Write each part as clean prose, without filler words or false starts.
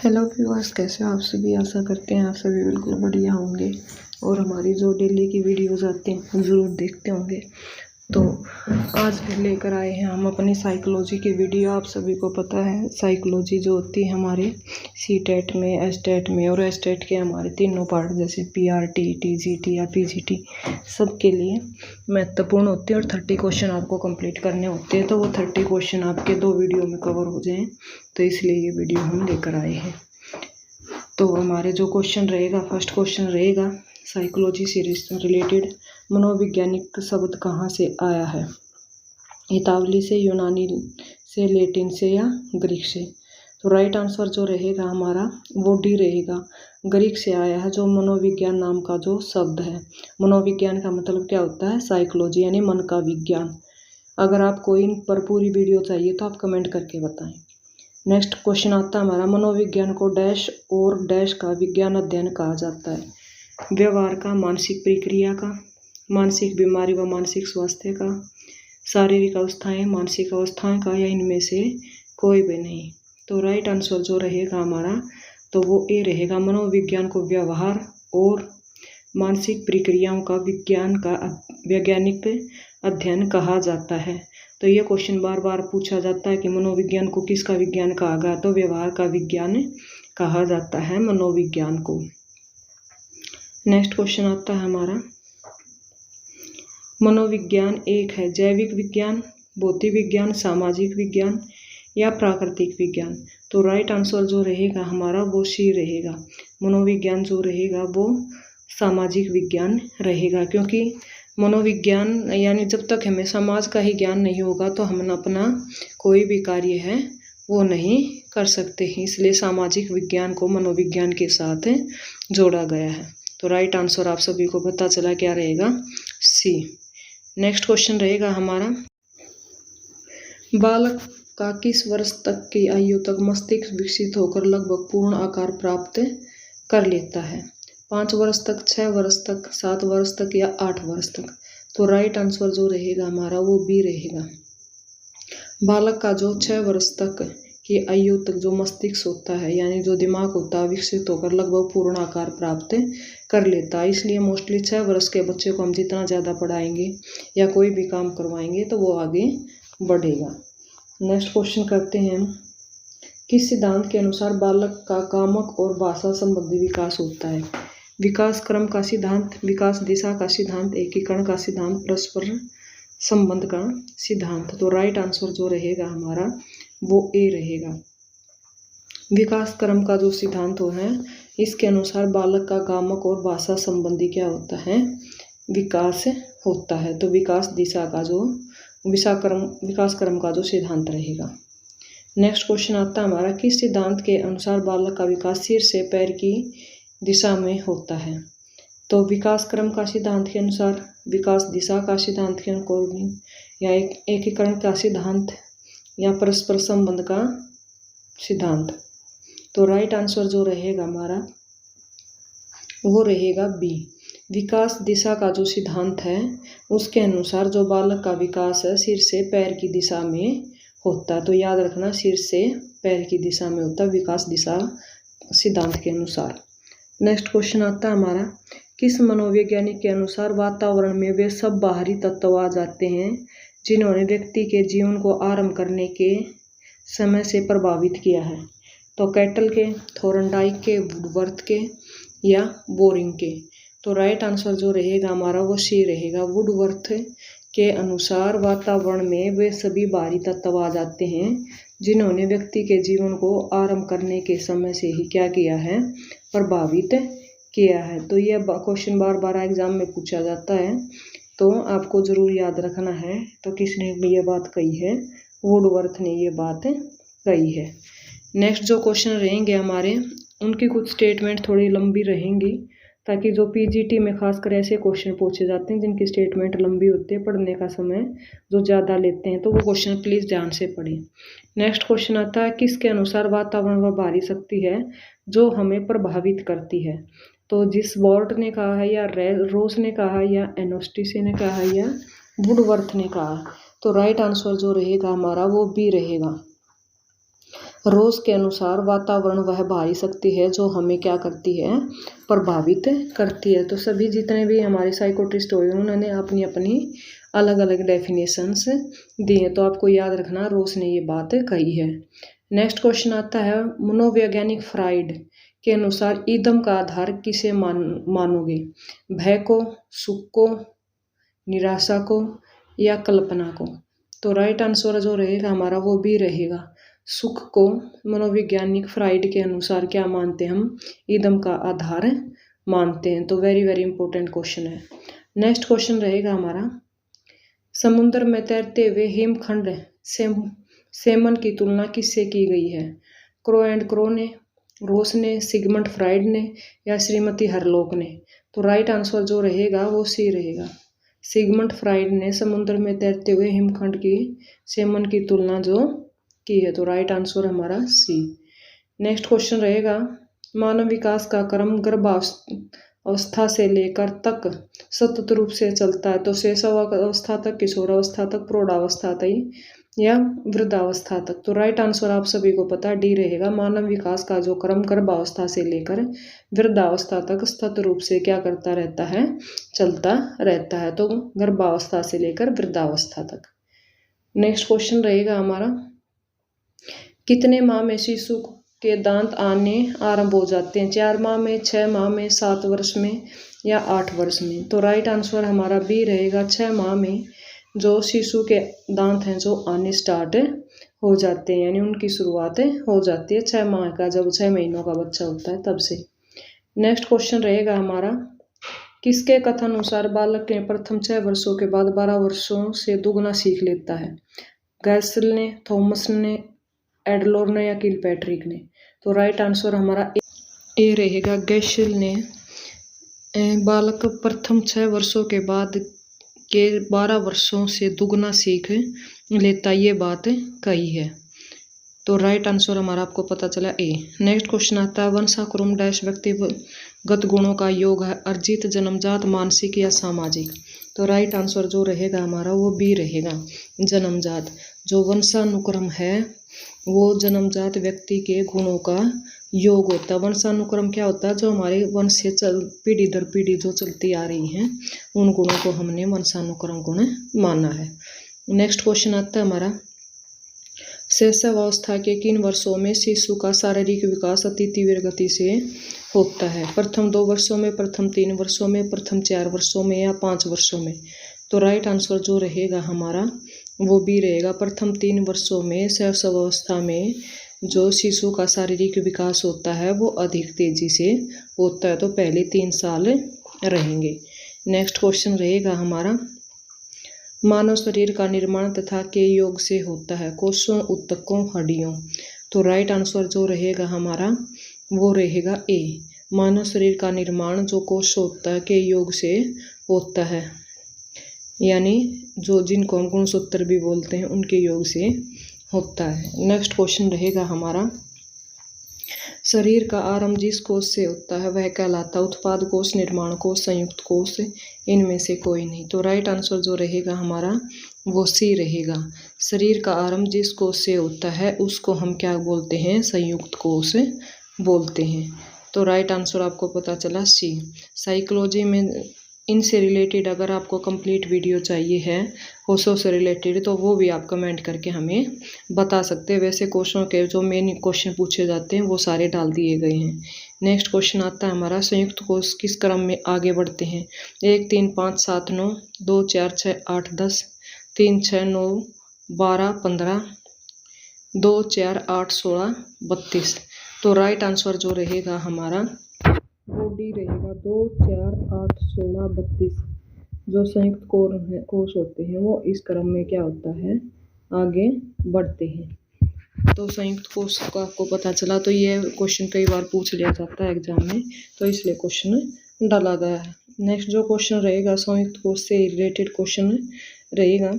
Hello viewers, कैसे हो आप सभी। आशा करते हैं आप सभी बिल्कुल बढ़िया होंगे और हमारी जो डेली की वीडियोस आते हैं ज़रूर देखते होंगे। तो आज फिर लेकर आए हैं हम अपनी साइकोलॉजी की वीडियो। आप सभी को पता है साइकोलॉजी जो होती है हमारे सीटेट में, एसटेट में और एसटेट के हमारे तीनों पार्ट जैसे पीआरटी, टीजीटी या पीजीटी सबके लिए महत्वपूर्ण होती है और 30 क्वेश्चन आपको कंप्लीट करने होते हैं। तो वो 30 क्वेश्चन आपके 2 वीडियो में कवर हो जाएं, तो इसलिए ये वीडियो हम लेकर आए हैं। तो हमारे जो क्वेश्चन रहेगा, फर्स्ट क्वेश्चन रहेगा साइकोलॉजी से रिलेटेड, मनोवैज्ञानिक शब्द कहाँ से आया है। इतालवी से, यूनानी से, लैटिन से या ग्रीक से। तो राइट आंसर जो रहेगा हमारा वो डी रहेगा, ग्रीक से आया है जो मनोविज्ञान नाम का जो शब्द है। मनोविज्ञान का मतलब क्या होता है, साइकोलॉजी यानी मन का विज्ञान। अगर आपको इन पर पूरी वीडियो चाहिए तो आप कमेंट करके बताएं। नेक्स्ट क्वेश्चन आता है हमारा, मनोविज्ञान को डैश और डैश का विज्ञान अध्ययन कहा जाता है। व्यवहार का, मानसिक प्रक्रिया का, मानसिक बीमारी व मानसिक स्वास्थ्य का, शारीरिक अवस्थाएं, मानसिक अवस्थाएं का, या इनमें से कोई भी नहीं। तो राइट आंसर जो रहेगा हमारा तो वो ए रहेगा, मनोविज्ञान को व्यवहार और मानसिक प्रक्रियाओं का विज्ञान का वैज्ञानिक अध्ययन कहा जाता है। तो ये क्वेश्चन बार बार पूछा जाता है कि मनोविज्ञान को किसका विज्ञान कहा गया, तो व्यवहार का विज्ञान कहा जाता है मनोविज्ञान को। नेक्स्ट क्वेश्चन आता है हमारा, मनोविज्ञान एक है जैविक विज्ञान, भौतिक विज्ञान, सामाजिक विज्ञान या प्राकृतिक विज्ञान। तो राइट आंसर जो रहेगा हमारा वो सी रहेगा, मनोविज्ञान जो रहेगा वो सामाजिक विज्ञान रहेगा। क्योंकि मनोविज्ञान यानी जब तक हमें समाज का ही ज्ञान नहीं होगा तो हम अपना कोई भी कार्य है वो नहीं कर सकते हैं, इसलिए सामाजिक विज्ञान को मनोविज्ञान के साथ जोड़ा गया है। तो राइट आंसर आप सभी को पता चला क्या रहेगा, सी। नेक्स्ट क्वेश्चन रहेगा हमारा, बालक का किस वर्ष तक की आयु तक मस्तिष्क विकसित होकर लगभग पूर्ण आकार प्राप्त कर लेता है। 5 वर्ष तक, 6 वर्ष तक, 7 वर्ष तक या 8 वर्ष तक। तो राइट आंसर जो रहेगा हमारा वो बी रहेगा। बालक का जो 6 वर्ष तक की आयु तक जो मस्तिष्क होता है यानी जो दिमाग होता है विकसित होकर लगभग पूर्ण आकार प्राप्त कर लेता है। इसलिए मोस्टली 6 वर्ष के बच्चे को हम जितना ज़्यादा पढ़ाएंगे या कोई भी काम करवाएंगे तो वो आगे बढ़ेगा। नेक्स्ट क्वेश्चन करते हैं, किस सिद्धांत के अनुसार बालक का कामक और भाषा संबंधी विकास होता है। विकास क्रम का सिद्धांत, विकास दिशा का सिद्धांत, एकीकरण का सिद्धांत, परस्पर संबंध का सिद्धांत। तो राइट आंसर जो रहेगा हमारा वो ए रहेगा। विकास क्रम का जो सिद्धांत है इसके अनुसार बालक का कामक और भाषा संबंधी क्या होता है, विकास होता है। तो विकास दिशा का जो विकास क्रम का जो सिद्धांत रहेगा। नेक्स्ट क्वेश्चन आता है हमारा, किस सिद्धांत के अनुसार बालक का विकास सिर से पैर की दिशा में होता है। तो विकास क्रम का सिद्धांत के अनुसार, विकास दिशा का सिद्धांत के अनुसार, या एकीकरण का सिद्धांत या परस्पर संबंध का सिद्धांत। तो राइट आंसर जो रहेगा हमारा वो रहेगा बी। विकास दिशा का जो सिद्धांत है उसके अनुसार जो बालक का विकास है सिर से पैर की दिशा में होता है। तो याद रखना, सिर से पैर की दिशा में होता है विकास दिशा सिद्धांत के अनुसार। नेक्स्ट क्वेश्चन आता है हमारा, किस मनोवैज्ञानिक के अनुसार वातावरण में वे सब बाहरी तत्व आ जाते हैं जिन्होंने व्यक्ति के जीवन को आरंभ करने के समय से प्रभावित किया है। तो कैटल के, थोर्नडाइक के, वुडवर्थ के या बोरिंग के। तो राइट आंसर जो रहेगा हमारा वो सी रहेगा, वुडवर्थ के अनुसार वातावरण में वे सभी बाहरी तत्व आ जाते हैं जिन्होंने व्यक्ति के जीवन को आरंभ करने के समय से ही क्या किया है, प्रभावित किया है। तो यह क्वेश्चन बार बार एग्जाम में पूछा जाता है तो आपको ज़रूर याद रखना है। तो किसने ये बात कही है, वुडवर्थ ने ये बात कही है। नेक्स्ट जो क्वेश्चन रहेंगे हमारे उनकी कुछ स्टेटमेंट थोड़ी लंबी रहेंगी ताकि जो पीजीटी में खासकर ऐसे क्वेश्चन पूछे जाते हैं जिनकी स्टेटमेंट लंबी होती है, पढ़ने का समय जो ज़्यादा लेते हैं, तो वो क्वेश्चन प्लीज़ ध्यान से पढ़ें। नेक्स्ट क्वेश्चन आता है, किसके अनुसार वातावरण वह बाहरी शक्ति है जो हमें प्रभावित करती है। तो जिस बोर्ट ने कहा है या रोस ने कहा है या एनोस्टिसे ने कहा है या वुडवर्थ ने कहा। तो राइट आंसर जो रहेगा हमारा वो बी रहेगा। रोज के अनुसार वातावरण वह भारी शक्ति है जो हमें क्या करती है, प्रभावित करती है। तो सभी जितने भी हमारे साइकोट्रिस्ट हुए उन्होंने अपनी अपनी अलग अलग डेफिनेशंस दी हैं। तो आपको याद रखना रोज ने ये बात कही है। नेक्स्ट क्वेश्चन आता है, मनोवैज्ञानिक फ्राइड के अनुसार ईदम का आधार किसे मानोगे, भय को, सुख को, निराशा को या कल्पना को। तो राइट आंसर जो रहेगा हमारा वो भी रहेगा सुख को। मनोवैज्ञानिक फ्राइड के अनुसार क्या मानते हैं हम, ईदम का आधार मानते हैं। तो वेरी वेरी इंपॉर्टेंट क्वेश्चन है। नेक्स्ट क्वेश्चन रहेगा हमारा, समुद्र में तैरते हुए हिमखंड सेमन की तुलना किससे की गई है, क्रो एंड क्रो ने, रोस ने, सिगमंड फ्राइड ने या श्रीमती हरलोक ने। तो राइट आंसर जो रहेगा वो सी रहेगा, सिगमंड फ्राइड ने समुद्र में तैरते हुए हिमखंड की सेमन की तुलना जो की है। तो राइट आंसर हमारा सी। नेक्स्ट क्वेश्चन रहेगा, मानव विकास का क्रम गर्भावस्था से लेकर तक सतत रूप से चलता है। तो शैशवावस्था तक, किशोरावस्था तक, प्रौढ़ावस्था तक या वृद्धावस्था तक। तो राइट आंसर आप सभी को पता है डी रहेगा, मानव विकास का जो क्रम गर्भावस्था से लेकर वृद्धावस्था तक सतत रूप से क्या करता रहता है, चलता रहता है। तो गर्भावस्था से लेकर वृद्धावस्था तक। नेक्स्ट क्वेश्चन रहेगा हमारा, कितने माह में शिशु के दांत आने आरंभ हो जाते हैं, 4 माह में, 6 माह में, 7 वर्ष में या 8 वर्ष में। तो राइट आंसर हमारा बी रहेगा, 6 माह में जो शिशु के दांत हैं जो आने स्टार्ट हो जाते हैं, यानी उनकी शुरुआत हो जाती है 6 माह का, जब 6 महीनों का बच्चा होता है तब से। नेक्स्ट क्वेश्चन रहेगा हमारा, किसके कथन अनुसार बालक के प्रथम 6 वर्षों के बाद 12 वर्षों से दुगना सीख लेता है, गैसल ने, थॉमस ने, एडलोर ने या किलपैट्रिक ने। तो राइट आंसर हमारा ए रहेगा, गैसल ने। बालक प्रथम 6 वर्षों के बाद के 12 वर्षों से दुगना सीख लेता, ये बात कही है। तो राइट आंसर हमारा आपको पता चला ए। नेक्स्ट क्वेश्चन आता है, वंशाक्रम डैश व्यक्तिगत गुणों का योग है, अर्जित, जन्मजात, मानसिक या सामाजिक। तो राइट आंसर जो रहेगा हमारा वो बी रहेगा, जन्मजात। जो वंशानुक्रम है वो जन्मजात व्यक्ति के गुणों का योग होता है। वंशानुक्रम क्या होता है, जो हमारे वंश से पीढ़ी दर पीढ़ी जो चलती आ रही हैं उन गुणों को हमने वंशानुक्रम गुण माना है। नेक्स्ट क्वेश्चन आता है हमारा, शैशवावस्था के किन वर्षों में शिशु का शारीरिक विकास अति तीव्र गति से होता है, प्रथम 2 वर्षों में, प्रथम 3 वर्षों में, प्रथम 4 वर्षों में या 5 वर्षों में। तो राइट आंसर जो रहेगा हमारा वो भी रहेगा, प्रथम 3 वर्षों में शैशवावस्था में जो शिशु का शारीरिक विकास होता है वो अधिक तेजी से होता है। तो पहले 3 साल रहेंगे। नेक्स्ट क्वेश्चन रहेगा हमारा, मानव शरीर का निर्माण तथा के योग से होता है, कोषों, ऊतकों, हड्डियों। तो राइट आंसर जो रहेगा हमारा वो रहेगा ए, मानव शरीर का निर्माण जो कोष होता है के योग से होता है, यानी जो जिनको हम गुणसूत्र भी बोलते हैं उनके योग से होता है। नेक्स्ट क्वेश्चन रहेगा हमारा, शरीर का आरंभ जिस कोष से होता है वह कहलाता है उत्पाद कोष, निर्माण कोष, संयुक्त कोष, इनमें से कोई नहीं। तो राइट आंसर जो रहेगा हमारा वो सी रहेगा, शरीर का आरंभ जिस कोष से होता है उसको हम क्या बोलते हैं, संयुक्त कोष बोलते हैं। तो राइट आंसर आपको पता चला सी। साइकोलॉजी में इनसे रिलेटेड अगर आपको कंप्लीट वीडियो चाहिए है कोषों से रिलेटेड तो वो भी आप कमेंट करके हमें बता सकते हैं। वैसे कोषों के जो मेन क्वेश्चन पूछे जाते हैं वो सारे डाल दिए गए हैं। नेक्स्ट क्वेश्चन आता है हमारा, संयुक्त कोष किस क्रम में आगे बढ़ते हैं, 1 3 5 7 9, 2 4 6 8 10, 3 6 9 12 15, 2 4 8 16 32। तो राइट आंसर जो रहेगा हमारा वो डी रहेगा, 2 4 8 16 32। जो संयुक्त कोष होते हैं वो इस क्रम में क्या होता है, आगे बढ़ते हैं। तो संयुक्त कोष का आपको पता चला। तो ये क्वेश्चन कई बार पूछ लिया जाता है एग्जाम में, तो इसलिए क्वेश्चन डाला गया है। नेक्स्ट जो क्वेश्चन रहेगा संयुक्त कोष से रिलेटेड क्वेश्चन रहेगा,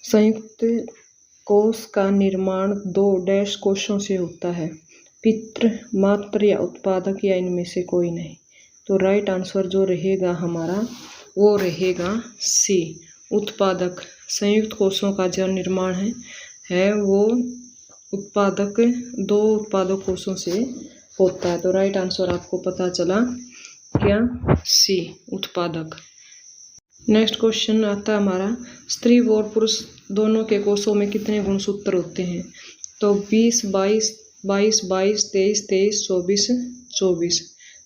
संयुक्त कोष का निर्माण 2 डैश कोषों से होता है, पितृ, मातृ या उत्पादक या इनमें से कोई नहीं। तो राइट आंसर जो रहेगा हमारा वो रहेगा सी, उत्पादक। संयुक्त कोषों का जो निर्माण है वो उत्पादक 2 उत्पादक कोषों से होता है। तो राइट आंसर आपको पता चला क्या, सी उत्पादक। नेक्स्ट क्वेश्चन आता है हमारा, स्त्री और पुरुष दोनों के कोषों में कितने गुणसूत्र होते हैं? तो 20, 22, 22, 22, 23, 23, 24, 24।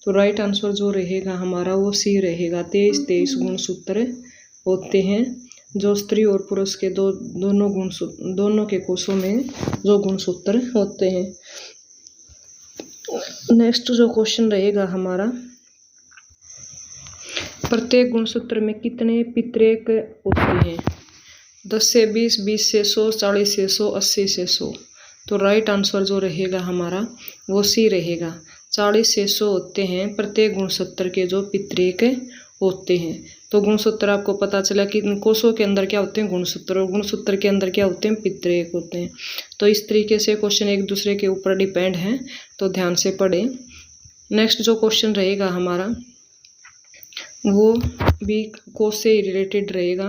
तो राइट आंसर जो रहेगा हमारा वो सी रहेगा, 23, 23 गुणसूत्र होते हैं जो स्त्री और पुरुष के दोनों के कोषों में जो गुणसूत्र होते हैं। नेक्स्ट जो क्वेश्चन रहेगा हमारा, प्रत्येक गुणसूत्र में कितने पितरेक होते हैं? 10 से 20, 20 से 100, 40 से 100, 80 से 100। तो राइट आंसर जो रहेगा हमारा वो सी रहेगा, 40 से 100 होते हैं प्रत्येक गुणसूत्र के जो पितरेक होते हैं। तो गुणसूत्र आपको पता चला कि कोषों के अंदर क्या होते हैं, गुणसूत्र, और गुणसूत्र के अंदर क्या होते हैं, पितरेक होते हैं। तो इस तरीके से क्वेश्चन एक दूसरे के ऊपर डिपेंड हैं, तो ध्यान से पढ़ें। नेक्स्ट जो क्वेश्चन रहेगा हमारा वो भी कोष से रिलेटेड रहेगा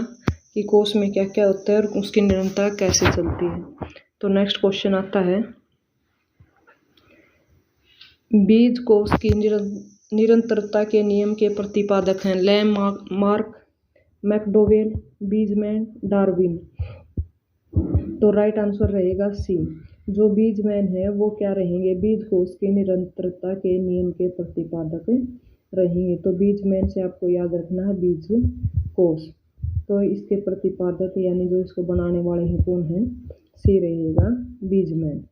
कि कोष में क्या क्या होता है और उसकी निरंतरता कैसे चलती है। तो नेक्स्ट क्वेश्चन आता है, बीज कोष की निरंतरता के नियम के प्रतिपादक हैं लैम, मार्क, मैकडोवेल, बीजमैन, डार्विन। तो राइट आंसर रहेगा सी, जो बीजमैन है वो क्या रहेंगे, बीज कोष की निरंतरता के नियम के प्रतिपादक रहेंगे। तो बीजमैन से आपको याद रखना है बीज कोष। तो इसके प्रतिपादक यानी जो इसको बनाने वाले हैं कौन है, सी रहेगा, बीजमैन।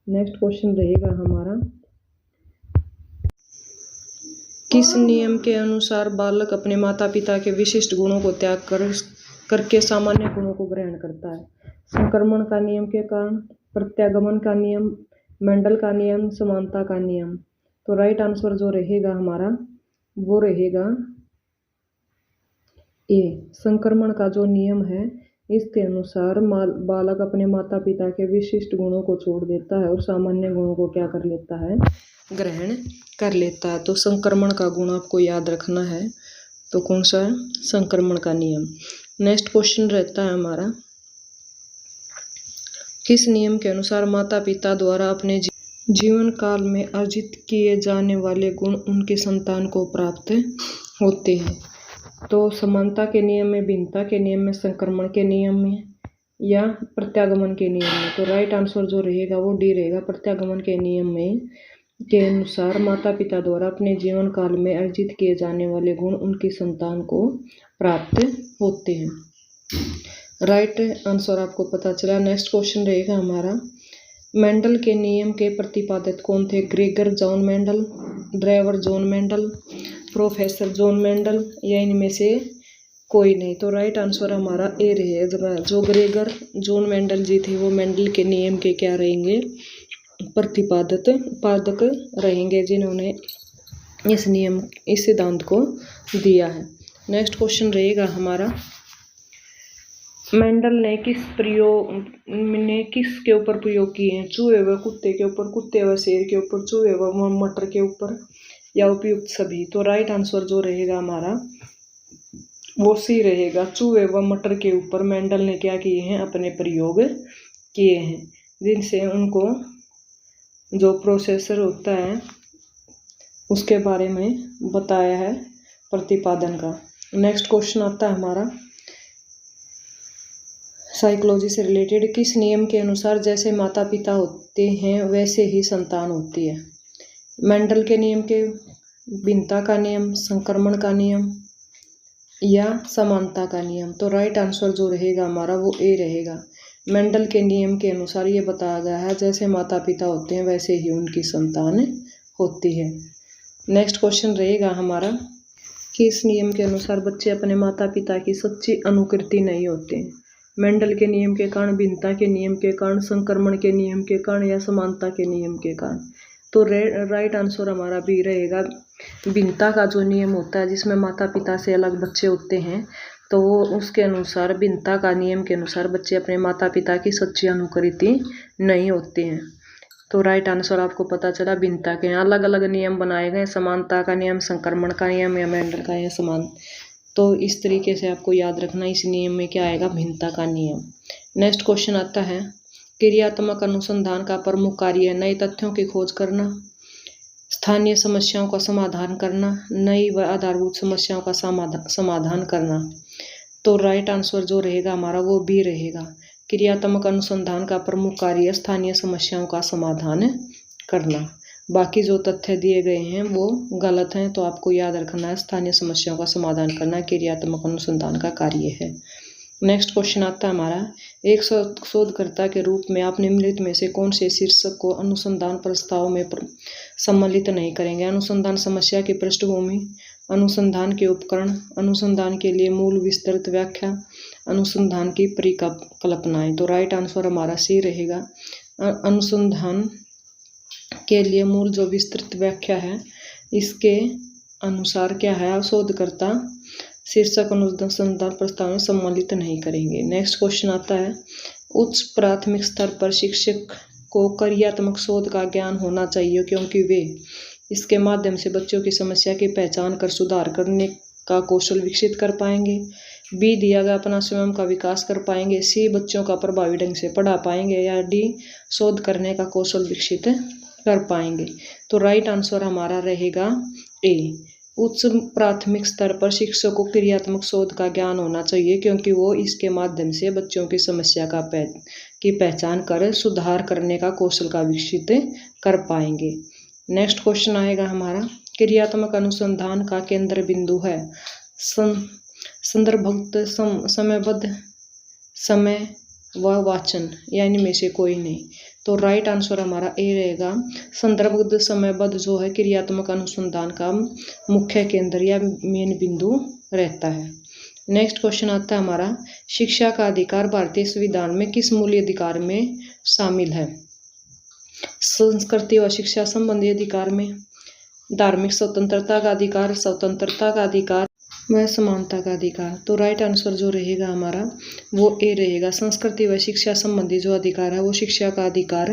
नेक्स्ट क्वेश्चन रहेगा हमारा, किस नियम के अनुसार बालक अपने माता पिता के विशिष्ट गुणों को त्याग करके सामान्य गुणों को ग्रहण करता है? संक्रमण का नियम के कारण, प्रत्यागमन का नियम, मेंडल का नियम, समानता का नियम। तो राइट आंसर जो रहेगा हमारा वो रहेगा ए, संक्रमण का जो नियम है इसके अनुसार बालक अपने माता पिता के विशिष्ट गुणों को छोड़ देता है और सामान्य गुणों को क्या कर लेता है, ग्रहण कर लेता है। तो संक्रमण का गुण आपको याद रखना है, तो कौन सा है, संक्रमण का नियम। नेक्स्ट क्वेश्चन रहता है हमारा, किस नियम के अनुसार माता पिता द्वारा अपने जीवन काल में अर्जित किए जाने वाले गुण उनकी संतान को प्राप्त होते हैं? तो समानता के नियम में, भिन्नता के नियम में, संक्रमण के नियम में या प्रत्यागमन के नियम में? तो राइट आंसर जो रहेगा वो डी रहेगा, प्रत्यागमन के नियम में के अनुसार माता पिता द्वारा अपने जीवन काल में अर्जित किए जाने वाले गुण उनकी संतान को प्राप्त होते हैं। राइट आंसर आपको पता चला। नेक्स्ट क्वेश्चन रहेगा हमारा, मेंडल के नियम के प्रतिपादक कौन थे? Gregor John Mendel, driver John Mendel, professor John Mendel या इनमें से कोई नहीं? तो राइट आंसर हमारा ए रहेगा, जो ग्रेगर जॉन मेंडल जी थे वो मेंडल के नियम के क्या रहेंगे, प्रतिपादक रहेंगे, जिन्होंने इस सिद्धांत को दिया है। नेक्स्ट क्वेश्चन रहेगा हमारा, मेंडल ने किसके ऊपर प्रयोग किए हैं? चूहे व कुत्ते के ऊपर, कुत्ते व शेर के ऊपर, चूहे व मटर के ऊपर या उपयुक्त सभी? तो राइट आंसर जो रहेगा हमारा वो सी रहेगा, चूहे व मटर के ऊपर मेंडल ने क्या किए हैं, अपने प्रयोग किए हैं, जिनसे उनको जो प्रोसेसर होता है उसके बारे में बताया है प्रतिपादन का। नेक्स्ट क्वेश्चन आता है हमारा, साइकोलॉजी से रिलेटेड, किस नियम के अनुसार जैसे माता पिता होते हैं वैसे ही संतान होती है? मेंडल के नियम के, भिन्नता का नियम, संक्रमण का नियम या समानता का नियम? तो राइट आंसर जो रहेगा हमारा वो ए रहेगा, मेंडल के नियम के अनुसार ये बताया गया है जैसे माता पिता होते हैं वैसे ही उनकी संतान होती है। नेक्स्ट क्वेश्चन रहेगा हमारा, किस नियम के अनुसार बच्चे अपने माता पिता की सच्ची अनुकृति नहीं होते हैं? मेंडल के नियम के कारण, भिन्नता के नियम के कारण, संक्रमण के नियम के कारण या समानता के नियम के कारण? तो राइट आंसर हमारा भी रहेगा, भिन्नता का जो नियम होता है जिसमें माता पिता से अलग बच्चे होते हैं, तो वो उसके अनुसार, भिन्नता का नियम के अनुसार बच्चे अपने माता पिता की सच्ची अनुकृति नहीं होते हैं। तो राइट आंसर आपको पता चला, भिन्नता के अलग अलग नियम बनाए गए, समानता का नियम, संक्रमण का नियम या मेंडल का या समान। तो इस तरीके से आपको याद रखना, इस नियम में क्या आएगा, भिन्नता का नियम। नेक्स्ट क्वेश्चन आता है, क्रियात्मक अनुसंधान का प्रमुख कार्य है नए तथ्यों की खोज करना, स्थानीय समस्याओं का समाधान करना, नई व आधारभूत समस्याओं का समाधान करना। तो राइट आंसर जो रहेगा हमारा वो बी रहेगा। क्रियात्मक अनुसंधान का प्रमुख कार्य स्थानीय समस्याओं का समाधान करना। बाकी जो तथ्य दिए गए हैं वो गलत हैं, तो आपको याद रखना है स्थानीय समस्याओं का समाधान करना क्रियात्मक अनुसंधान का कार्य है। नेक्स्ट क्वेश्चन आता है हमारा, एक शोधकर्ता के रूप में आप निम्नलिखित में से कौन से शीर्षक को अनुसंधान प्रस्ताव में सम्मिलित नहीं करेंगे? अनुसंधान समस्या की पृष्ठभूमि, अनुसंधान के उपकरण, अनुसंधान के लिए मूल विस्तृत व्याख्या, अनुसंधान की परिकल्पनाएं। तो राइट आंसर हमारा सी रहेगा। अनुसंधान के लिए मूल जो विस्तृत व्याख्या है इसके अनुसार क्या है, शोधकर्ता शीर्षक अनुसंधान प्रस्ताव में सम्मिलित नहीं करेंगे। नेक्स्ट क्वेश्चन आता है, उच्च प्राथमिक स्तर पर शिक्षक को क्रियात्मक शोध का ज्ञान होना चाहिए क्योंकि वे इसके माध्यम से बच्चों की समस्या की पहचान कर सुधार करने का कौशल विकसित कर पाएंगे। बी दिया गया अपना स्वयं का विकास कर पाएंगे। सी बच्चों का प्रभावी ढंग से पढ़ा पाएंगे। या डी शोध करने का कौशल विकसित कर पाएंगे। तो राइट आंसर हमारा रहेगा ए। उच्च प्राथमिक स्तर पर शिक्षक को क्रियात्मक शोध का ज्ञान होना चाहिए क्योंकि वो इसके माध्यम से बच्चों की समस्या की पहचान कर सुधार करने का कौशल का विकसित कर पाएंगे। नेक्स्ट क्वेश्चन आएगा हमारा, क्रियात्मक अनुसंधान का केंद्र बिंदु है संदर्भयुक्त, समयबद्ध, समय व वाचन या इनमें से कोई नहीं। तो राइट आंसर हमारा ए रहेगा। संदर्भयुक्त समयबद्ध जो है क्रियात्मक अनुसंधान का मुख्य केंद्र या मेन बिंदु रहता है। नेक्स्ट क्वेश्चन आता है हमारा, शिक्षा का अधिकार भारतीय संविधान में किस मूल्य अधिकार में शामिल है? संस्कृति व शिक्षा संबंधी अधिकार में, धार्मिक स्वतंत्रता का अधिकार, स्वतंत्रता का अधिकार व समानता का अधिकार। तो राइट आंसर जो रहेगा हमारा वो ए रहेगा। संस्कृति व शिक्षा संबंधी जो अधिकार है वो शिक्षा का अधिकार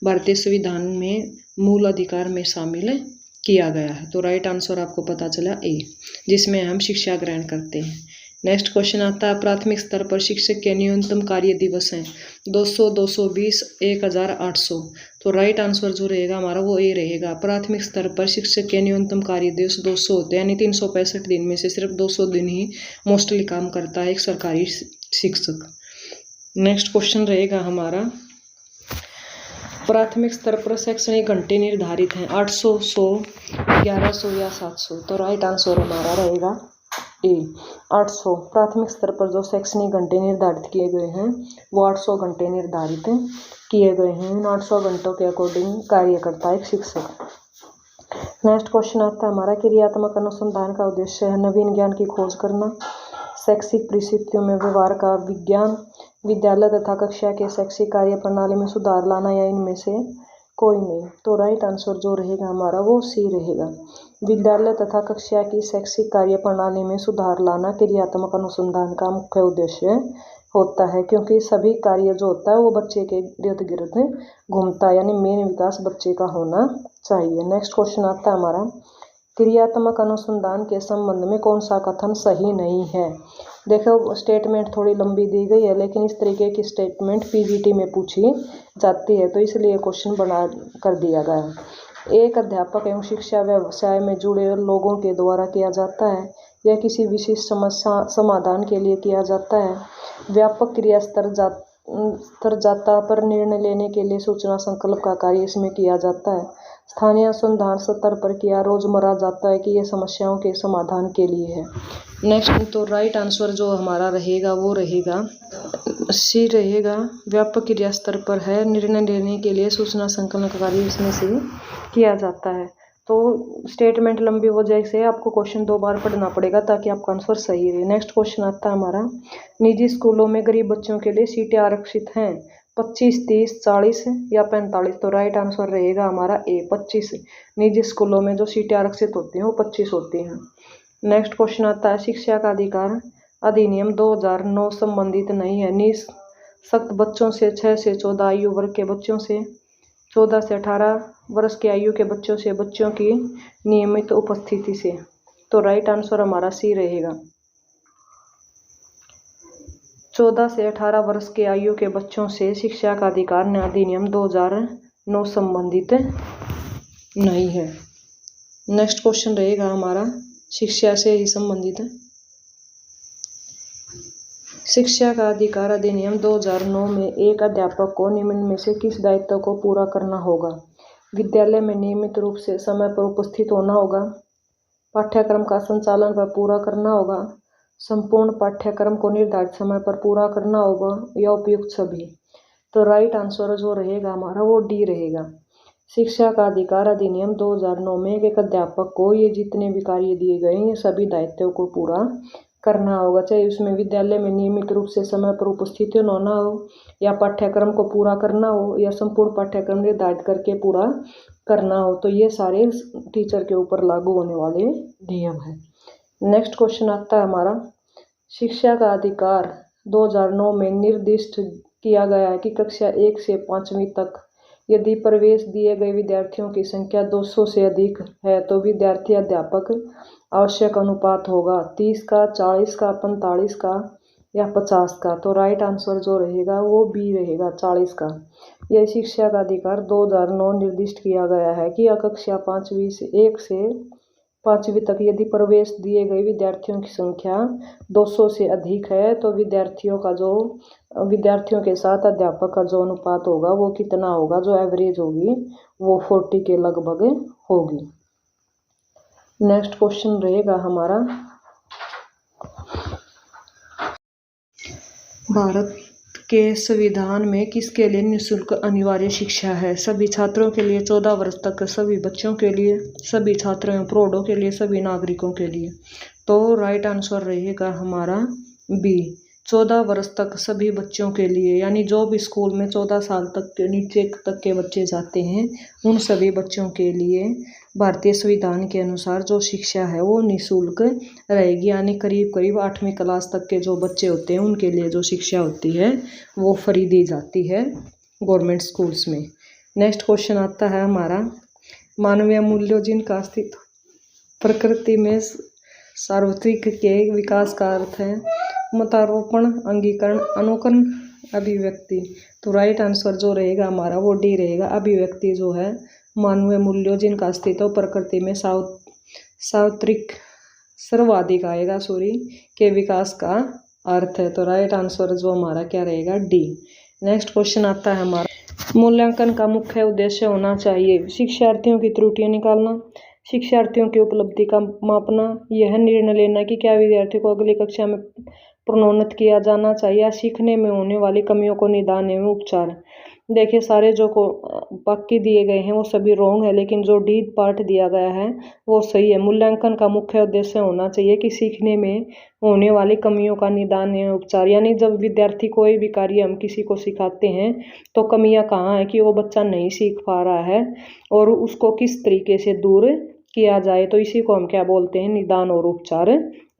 भारतीय संविधान में मूल अधिकार में शामिल किया गया है। तो राइट आंसर आपको पता चला ए, जिसमें हम शिक्षा ग्रहण करते हैं। नेक्स्ट क्वेश्चन आता है, प्राथमिक स्तर पर शिक्षक के न्यूनतम कार्य दिवस हैं 200, 220, 1800। तो राइट आंसर जो रहेगा हमारा वो ए रहेगा। प्राथमिक स्तर पर शिक्षक के न्यूनतम कार्य दिवस 200 होते हैं, यानी 365 दिन में से सिर्फ 200 दिन ही मोस्टली काम करता है एक सरकारी शिक्षक। नेक्स्ट क्वेश्चन रहेगा हमारा, प्राथमिक स्तर पर शैक्षणिक घंटे निर्धारित हैं 800, 100, 1100 या 700। तो राइट आंसर हमारा रहेगा ए 800। प्राथमिक स्तर पर जो शैक्षणिक घंटे निर्धारित किए गए हैं वो 800 घंटे निर्धारित किए गए हैं। इन 800 घंटों के अकॉर्डिंग कार्य करता है एक शिक्षक। नेक्स्ट क्वेश्चन आता है हमारा, क्रियात्मक अनुसंधान का उद्देश्य है नवीन ज्ञान की खोज करना, शैक्षिक परिस्थितियों में व्यवहार का विज्ञान, विद्यालय तथा कक्षा के शैक्षिक कार्य प्रणाली में सुधार लाना या इनमें से कोई नहीं। तो राइट आंसर जो रहेगा हमारा वो सी रहेगा। विद्यालय तथा कक्षा की शैक्षिक कार्य प्रणाली में सुधार लाना क्रियात्मक अनुसंधान का मुख्य उद्देश्य होता है क्योंकि सभी कार्य जो होता है वो बच्चे के इर्द गिर्द घूमता है, यानी मेन विकास बच्चे का होना चाहिए। नेक्स्ट क्वेश्चन आता है हमारा, क्रियात्मक अनुसंधान के संबंध में कौन सा कथन सही नहीं है? देखो स्टेटमेंट थोड़ी लंबी दी गई है लेकिन इस तरीके की स्टेटमेंट पीजीटी में पूछी जाती है तो इसलिए क्वेश्चन बना कर दिया गया है। एक अध्यापक एवं शिक्षा व्यवसाय में जुड़े लोगों के द्वारा किया जाता है, यह किसी विशिष्ट समस्या समाधान के लिए किया जाता है, व्यापक क्रिया स्तर जाता पर निर्णय लेने के लिए सूचना संकल्प का कार्य इसमें किया जाता है, स्थानीय अनुसंधान स्तर पर किया रोजमर्रा जाता है कि यह समस्याओं के समाधान के लिए है। नेक्स्ट तो राइट आंसर जो हमारा रहेगा वो रहेगा सी रहेगा, व्यापक क्रिया स्तर पर है, निर्णय लेने के लिए सूचना संकलन का कार्य इसमें से किया जाता है। तो स्टेटमेंट लंबी वजह से आपको क्वेश्चन 2 बार पढ़ना पड़ेगा ताकि आपका आंसर सही रहे। नेक्स्ट क्वेश्चन आता है हमारा, निजी स्कूलों में गरीब बच्चों के लिए सीटें आरक्षित हैं 25, 30, 40 या 45। तो राइट आंसर रहेगा हमारा ए 25। निजी स्कूलों में जो सीटें आरक्षित होती हैं वो 25 होती हैं। नेक्स्ट क्वेश्चन आता है, शिक्षा का अधिकार अधिनियम 2009 संबंधित नहीं है निःशक्त बच्चों से 6 से 14 आयु वर्ग के बच्चों से, 14 से 18 वर्ष की आयु के बच्चों से, बच्चों की नियमित उपस्थिति से। तो राइट आंसर हमारा सी रहेगा। 14 से 18 वर्ष के आयु के बच्चों से शिक्षा का अधिकार अधिनियम 2009 संबंधित नहीं है। नेक्स्ट क्वेश्चन रहेगा हमारा शिक्षा से ही संबंधित। शिक्षा का अधिकार अधिनियम 2009 में एक अध्यापक को निम्न में से किस दायित्व को पूरा करना होगा? विद्यालय में नियमित रूप से समय पर उपस्थित होना होगा, पाठ्यक्रम का संचालन पर पूरा करना होगा, संपूर्ण पाठ्यक्रम को निर्धारित समय पर पूरा करना होगा या उपयुक्त सभी। तो राइट आंसर जो रहेगा हमारा वो डी रहेगा। शिक्षा का अधिकार अधिनियम 2009 में एक अध्यापक को ये जितने भी कार्य दिए गए हैं ये सभी दायित्वों को पूरा करना होगा, चाहे उसमें विद्यालय में नियमित रूप से समय पर उपस्थित होना हो या पाठ्यक्रम को पूरा करना हो या संपूर्ण पाठ्यक्रम निर्धारित करके पूरा करना हो। तो ये सारे टीचर के ऊपर लागू होने वाले नियम हैं। नेक्स्ट क्वेश्चन आता है हमारा शिक्षा का अधिकार 2009 में निर्दिष्ट किया गया है कि कक्षा 1 से 5वीं तक यदि प्रवेश दिए गए विद्यार्थियों की संख्या 200 से अधिक है तो विद्यार्थी अध्यापक आवश्यक अनुपात होगा 30 का, 40 का, 45 का या 50 का। तो राइट आंसर जो रहेगा वो बी रहेगा 40 का। यह शिक्षा का अधिकार 2009 निर्दिष्ट किया गया है कि कक्षा 5वीं से 1 से 5वीं तक यदि प्रवेश दिए गए विद्यार्थियों की संख्या 200 से अधिक है तो विद्यार्थियों के साथ अध्यापक का जो अनुपात होगा वो कितना होगा, जो एवरेज होगी वो 40 के लगभग होगी। नेक्स्ट क्वेश्चन रहेगा हमारा भारत के संविधान में किसके लिए निःशुल्क अनिवार्य शिक्षा है? सभी छात्रों के लिए, 14 वर्ष तक सभी बच्चों के लिए, सभी छात्रों एवं प्रौढ़ों के लिए, सभी नागरिकों के लिए। तो राइट आंसर रहेगा हमारा बी 14 वर्ष तक सभी बच्चों के लिए, यानी जो भी स्कूल में 14 साल तक के नीचे तक के बच्चे जाते हैं उन सभी बच्चों के लिए भारतीय संविधान के अनुसार जो शिक्षा है वो निःशुल्क रहेगी, यानी करीब करीब 8वीं क्लास तक के जो बच्चे होते हैं उनके लिए जो शिक्षा होती है वो फ्री दी जाती है गवर्नमेंट स्कूल्स में। नेक्स्ट क्वेश्चन आता है हमारा मानवीय मूल्यों जिनका अस्तित्व प्रकृति में सार्वत्रिक के विकास का अर्थ है मतारोपण, अंगीकरण, अनुकरण, अभिव्यक्ति। तो राइट आंसर जो रहेगा हमारा वो डी रहेगा। अभिव्यक्ति जो है मानवीय मूल्यों जिनका अस्तित्व प्रकृति में सार्वत्रिक सर्वाधिक आएगा के विकास का अर्थ है। तो राइट आंसर जो हमारा क्या रहेगा डी। नेक्स्ट क्वेश्चन आता है हमारा मूल्यांकन का मुख्य उद्देश्य होना चाहिए शिक्षार्थियों की त्रुटियां निकालना, शिक्षार्थियों की उपलब्धि का मापना, यह निर्णय लेना कि क्या विद्यार्थी को अगली कक्षा में प्रोन्नत किया जाना चाहिए, सीखने में होने वाली कमियों को निदान एवं उपचार। देखिए सारे जो को बाकी दिए गए हैं वो सभी रॉन्ग है, लेकिन जो डी पार्ट दिया गया है वो सही है। मूल्यांकन का मुख्य उद्देश्य होना चाहिए कि सीखने में होने वाली कमियों का निदान एवं उपचार, यानी जब विद्यार्थी कोई भी कार्य हम किसी को सिखाते हैं तो कमियां कहाँ है कि वो बच्चा नहीं सीख पा रहा है और उसको किस तरीके से दूर किया जाए, तो इसी को हम क्या बोलते हैं, निदान और उपचार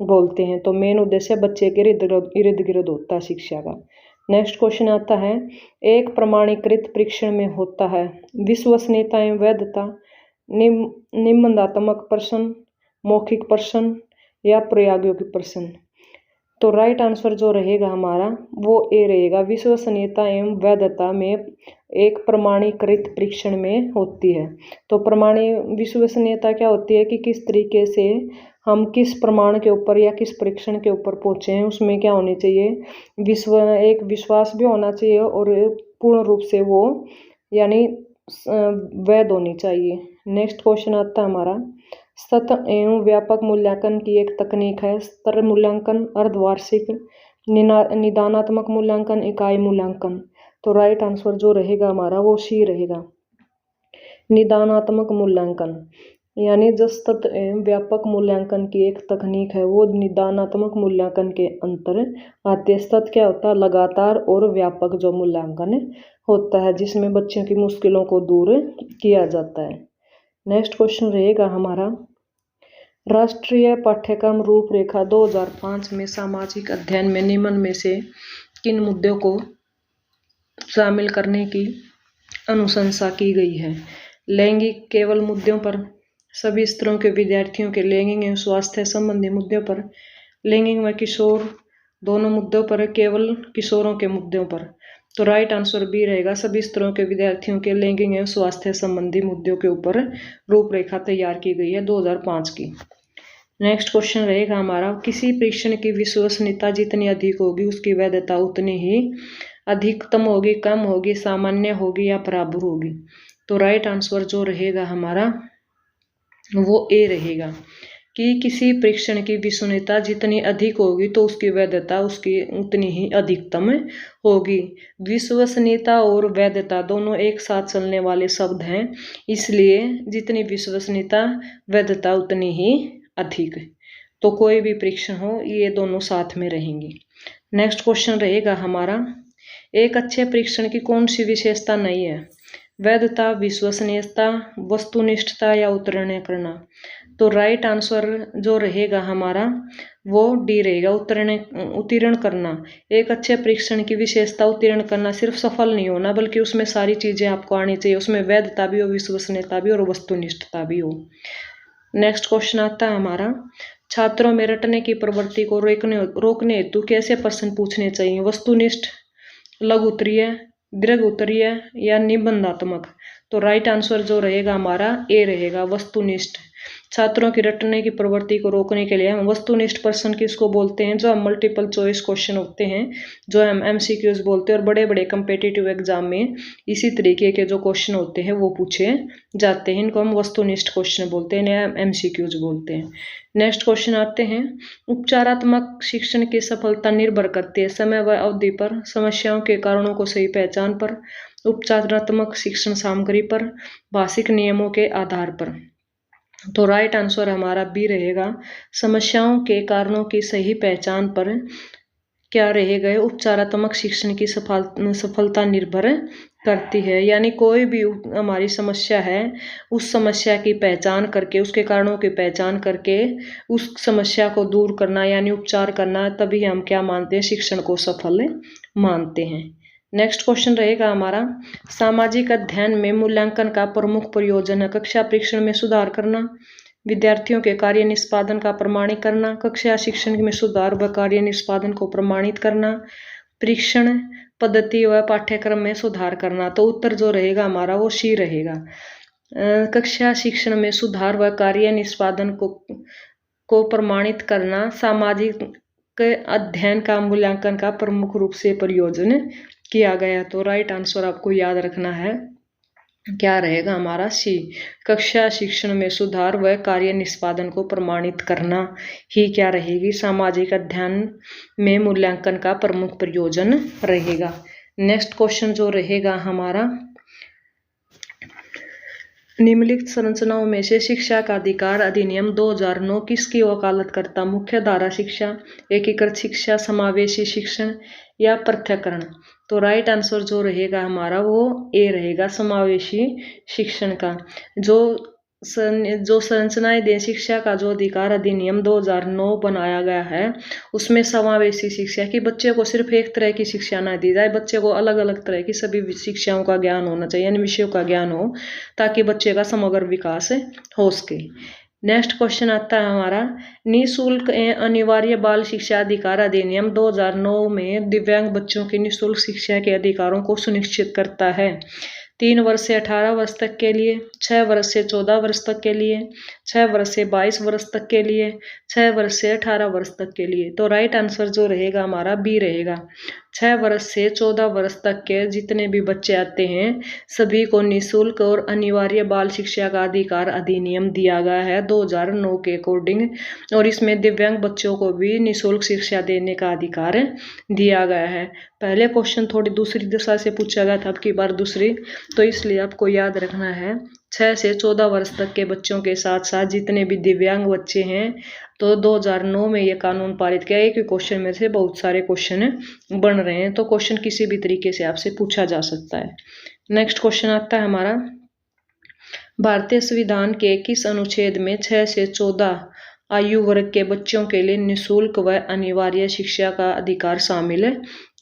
बोलते हैं। तो मेन उद्देश्य बच्चे के इर्द गिर्द होता है शिक्षा का। नेक्स्ट क्वेश्चन आता है एक प्रमाणीकृत परीक्षण में होता है विश्वसनीयता एवं वैधता, निबंधात्मक प्रश्न, मौखिक प्रश्न या प्रायोगिक प्रश्न। तो राइट आंसर जो रहेगा हमारा वो ए रहेगा। विश्वसनीयता एवं वैधता में एक प्रमाणीकृत परीक्षण में होती है। तो विश्वसनीयता क्या होती है कि किस तरीके से हम किस प्रमाण के ऊपर या किस परीक्षण के ऊपर पहुंचे हैं, उसमें क्या होनी चाहिए, एक विश्वास भी होना चाहिए और पूर्ण रूप से वो यानी वैध होनी चाहिए। नेक्स्ट क्वेश्चन आता है हमारा सतत एवं व्यापक मूल्यांकन की एक तकनीक है स्तर मूल्यांकन, अर्धवार्षिक, निदानात्मक मूल्यांकन, इकाई मूल्यांकन। तो राइट आंसर जो रहेगा हमारा वो सी रहेगा, निदानात्मक मूल्यांकन। यानी जो सतत एवं व्यापक मूल्यांकन की एक तकनीक है वो निदानात्मक मूल्यांकन के अंतर आती है। सतत क्या होता है, लगातार, और व्यापक जो मूल्यांकन होता है जिसमें बच्चों की मुश्किलों को दूर किया जाता है। नेक्स्ट क्वेश्चन रहेगा हमारा राष्ट्रीय पाठ्यक्रम रूपरेखा 2005 में सामाजिक अध्ययन में निम्न में से किन मुद्दों को शामिल करने की अनुशंसा की गई है? लैंगिक केवल मुद्दों पर, सभी स्तरों के विद्यार्थियों के लैंगिक एवं स्वास्थ्य संबंधी मुद्दों पर, लैंगिक व किशोर दोनों मुद्दों पर, केवल किशोरों के मुद्दों पर। तो राइट आंसर बी रहेगा, सभी स्तरों के विद्यार्थियों के लैंगिक एवं स्वास्थ्य संबंधी मुद्दों के ऊपर रूपरेखा तैयार की गई है 2005 की। नेक्स्ट क्वेश्चन रहेगा हमारा, किसी परीक्षण की विश्वसनीयता जितनी अधिक होगी उसकी वैधता उतनी ही अधिकतम होगी, कम होगी, सामान्य होगी या बराबर होगी। तो राइट आंसर जो रहेगा हमारा वो ए रहेगा कि किसी परीक्षण की विश्वसनीयता जितनी अधिक होगी तो उसकी वैधता उसकी उतनी ही अधिकतम होगी। विश्वसनीयता और वैधता दोनों एक साथ चलने वाले शब्द हैं, इसलिए जितनी विश्वसनीयता वैधता उतनी ही अधिक। तो कोई भी परीक्षण हो ये दोनों साथ में रहेंगी। नेक्स्ट क्वेश्चन रहेगा हमारा, एक अच्छे परीक्षण की कौन सी विशेषता नहीं है? वैधता, विश्वसनीयता, वस्तुनिष्ठता या उत्तीर्ण करना। तो राइट आंसर जो रहेगा हमारा वो डी रहेगा, उत्तीर्ण करना। एक अच्छे परीक्षण की विशेषता उत्तीर्ण करना, सिर्फ सफल नहीं होना बल्कि उसमें सारी चीजें आपको आनी चाहिए, उसमें वैधता भी हो, विश्वसनीयता भी और वस्तुनिष्ठता भी हो। नेक्स्ट क्वेश्चन आता है हमारा, छात्रों में रटने की प्रवृत्ति को रोकने हेतु कैसे प्रश्न पूछने चाहिए? वस्तुनिष्ठ, लघु उत्तरीय, दीर्घ उत्तरीय या निबंधात्मक। तो राइट आंसर जो रहेगा हमारा ए रहेगा, वस्तुनिष्ठ। छात्रों की रटने की प्रवृत्ति को रोकने के लिए हम वस्तुनिष्ठ प्रश्न किसको बोलते हैं? जो हम मल्टीपल चॉइस क्वेश्चन होते हैं, जो हम एमसीक्यूज बोलते हैं, और बड़े बड़े कम्पिटिटिव एग्जाम में इसी तरीके के जो क्वेश्चन होते हैं वो पूछे जाते हैं, इनको हम वस्तुनिष्ठ क्वेश्चन बोलते हैं या एमसीक्यूज बोलते हैं। नेक्स्ट क्वेश्चन आते हैं, उपचारात्मक शिक्षण की सफलता निर्भर करती है समय व अवधि पर, समस्याओं के कारणों को सही पहचान पर, उपचारात्मक शिक्षण सामग्री पर, भाषिक नियमों के आधार पर। तो राइट आंसर हमारा बी रहेगा, समस्याओं के कारणों की सही पहचान पर क्या रहेगा? उपचारात्मक शिक्षण की सफलता निर्भर करती है। यानी कोई भी हमारी समस्या है, उस समस्या की पहचान करके, उसके कारणों की पहचान करके उस समस्या को दूर करना यानी उपचार करना, तभी हम क्या मानते हैं? शिक्षण को सफल मानते हैं। नेक्स्ट क्वेश्चन रहेगा हमारा, सामाजिक अध्ययन में मूल्यांकन का प्रमुख प्रयोजन है कक्षा परीक्षण में सुधार करना, विद्यार्थियों के कार्य निष्पादन का प्रमाणित करना, कक्षा शिक्षण में सुधार व कार्य निष्पादन को प्रमाणित करना, परीक्षण पद्धति व पाठ्यक्रम में सुधार करना। तो उत्तर जो रहेगा हमारा वो सी रहेगा, कक्षा शिक्षण में सुधार व कार्य निष्पादन को प्रमाणित करना सामाजिक अध्ययन का मूल्यांकन का प्रमुख रूप से प्रयोजन किया गया। तो राइट आंसर आपको याद रखना है, क्या रहेगा हमारा? सी, कक्षा शिक्षण में सुधार व कार्य निष्पादन को प्रमाणित करना ही क्या रहेगी? सामाजिक अध्ययन में मूल्यांकन का प्रमुख प्रयोजन रहेगा। नेक्स्ट क्वेश्चन जो रहेगा हमारा, निम्नलिखित संरचनाओं में से शिक्षा का अधिकार अधिनियम 2009 किसकी वकालत करता? मुख्य धारा शिक्षा, एकीकृत शिक्षा, समावेशी शिक्षण या पृथक्करण। तो राइट आंसर जो रहेगा हमारा वो ए रहेगा, समावेशी शिक्षण का। जो संरचनाएं दे शिक्षा का जो अधिकार अधिनियम 2009 बनाया गया है, उसमें समावेशी शिक्षा की बच्चे को सिर्फ एक तरह की शिक्षा ना दी जाए, बच्चे को अलग अलग तरह की सभी शिक्षाओं का ज्ञान होना चाहिए, यानी विषयों का ज्ञान हो, ताकि बच्चे का समग्र विकास हो सके। नेक्स्ट क्वेश्चन आता है हमारा, निःशुल्क अनिवार्य बाल शिक्षा अधिकार अधिनियम 2009 में दिव्यांग बच्चों की निःशुल्क शिक्षा के अधिकारों को सुनिश्चित करता है। 3 वर्ष से 18 वर्ष तक के लिए, 6 वर्ष से 14 वर्ष तक के लिए, 6 वर्ष से 22 वर्ष तक के लिए, 6 वर्ष से 18 वर्ष तक के लिए। तो राइट आंसर जो रहेगा हमारा बी रहेगा, 6 वर्ष से 14 वर्ष तक के जितने भी बच्चे आते हैं सभी को निःशुल्क और अनिवार्य बाल शिक्षा का अधिकार अधिनियम दिया गया है 2009 के अकॉर्डिंग, और इसमें दिव्यांग बच्चों को भी निःशुल्क शिक्षा देने का अधिकार दिया गया है। पहले क्वेश्चन थोड़ी दूसरी दिशा से पूछा गया था, अब की बार दूसरी, तो इसलिए आपको याद रखना है 6 से 14 वर्ष तक के बच्चों के साथ साथ जितने भी दिव्यांग बच्चे हैं, तो 2009 में ये कानून पारित किया। एक ही क्वेश्चन में से बहुत सारे क्वेश्चन बन रहे हैं, तो क्वेश्चन किसी भी तरीके से आपसे पूछा जा सकता है। नेक्स्ट क्वेश्चन आता है हमारा, भारतीय संविधान के किस अनुच्छेद में 6 से 14 आयु वर्ग के बच्चों के लिए निःशुल्क व अनिवार्य शिक्षा का अधिकार शामिल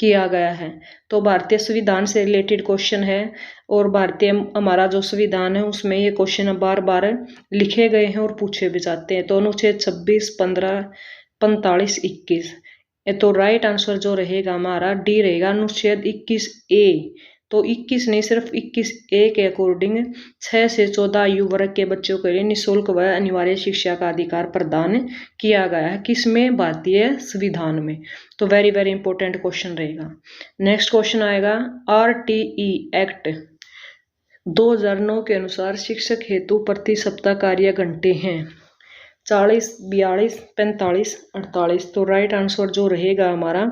किया गया है? तो भारतीय संविधान से रिलेटेड क्वेश्चन है, और भारतीय हमारा जो संविधान है उसमें ये क्वेश्चन बार बार लिखे गए हैं और पूछे भी जाते हैं। तो अनुच्छेद 26, 15, 45, 21 तो राइट आंसर जो रहेगा हमारा डी रहेगा, अनुच्छेद 21A। तो 21 नहीं, सिर्फ 21A के अकॉर्डिंग 6 से 14 आयु वर्ग के बच्चों के लिए निःशुल्क व अनिवार्य शिक्षा का अधिकार प्रदान किया गया है। किसमें? भारतीय संविधान में। तो वेरी वेरी इंपॉर्टेंट क्वेश्चन रहेगा। नेक्स्ट क्वेश्चन आएगा, RTE एक्ट 2009 के अनुसार शिक्षक हेतु प्रति सप्ताह कार्य घंटे हैं 40, 42, 45, 48। तो राइट आंसर जो रहेगा हमारा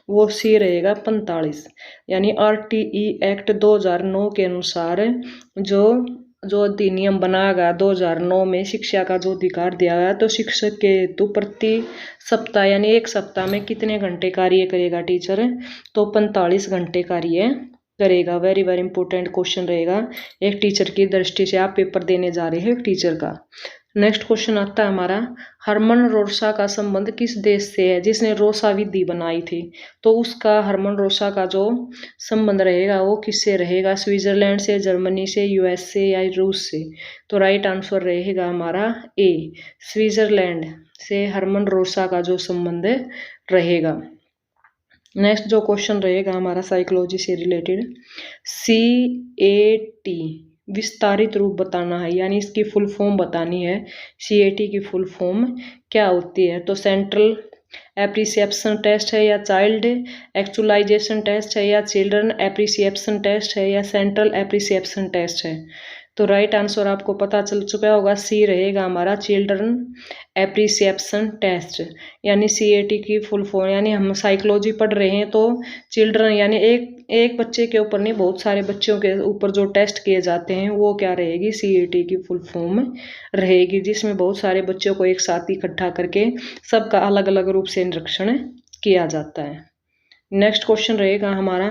वो सी रहेगा 45। यानी RTE एक्ट 2009 के अनुसार जो अधिनियम बनाया गया 2009 में शिक्षा का जो अधिकार दिया गया, तो शिक्षक के हेतु प्रति सप्ताह यानी एक सप्ताह में कितने घंटे कार्य करेगा टीचर? तो 45 घंटे कार्य करेगा। वेरी वेरी इंपॉर्टेंट क्वेश्चन रहेगा एक टीचर की दृष्टि से, आप पेपर देने जा रहे हैं टीचर का। नेक्स्ट क्वेश्चन आता है हमारा, हरमन रोसा का संबंध किस देश से है जिसने रोसा विधि बनाई थी? तो उसका हरमन रोसा का जो संबंध रहेगा वो किससे रहेगा? स्विट्जरलैंड से, जर्मनी से, US से या रूस से? तो राइट आंसर रहेगा हमारा ए, स्विट्जरलैंड से हरमन रोसा का जो संबंध रहेगा। नेक्स्ट जो क्वेश्चन रहेगा हमारा साइकोलॉजी से रिलेटेड, CAT विस्तारित रूप बताना है, यानी इसकी फुल फॉर्म बतानी है। CAT की फुल फॉर्म क्या होती है? तो सेंट्रल एप्रिसिएप्शन टेस्ट है, या चाइल्ड एक्चुअलाइजेशन टेस्ट है, या चिल्ड्रन एप्रिसिएप्शन टेस्ट है, या सेंट्रल एप्रिसिएप्शन टेस्ट है? तो राइट आंसर आपको पता चल चुका होगा, सी रहेगा हमारा चिल्ड्रन एप्रिसिएप्शन टेस्ट। यानी CAT की फुल फॉर्म, यानी हम साइकोलॉजी पढ़ रहे हैं तो चिल्ड्रन यानी एक बच्चे के ऊपर नहीं, बहुत सारे बच्चों के ऊपर जो टेस्ट किए जाते हैं वो क्या रहेगी? CAT की फुल फॉर्म रहेगी, जिसमें बहुत सारे बच्चों को एक साथ इकट्ठा करके सबका अलग अलग रूप से निरीक्षण किया जाता है। नेक्स्ट क्वेश्चन रहेगा हमारा,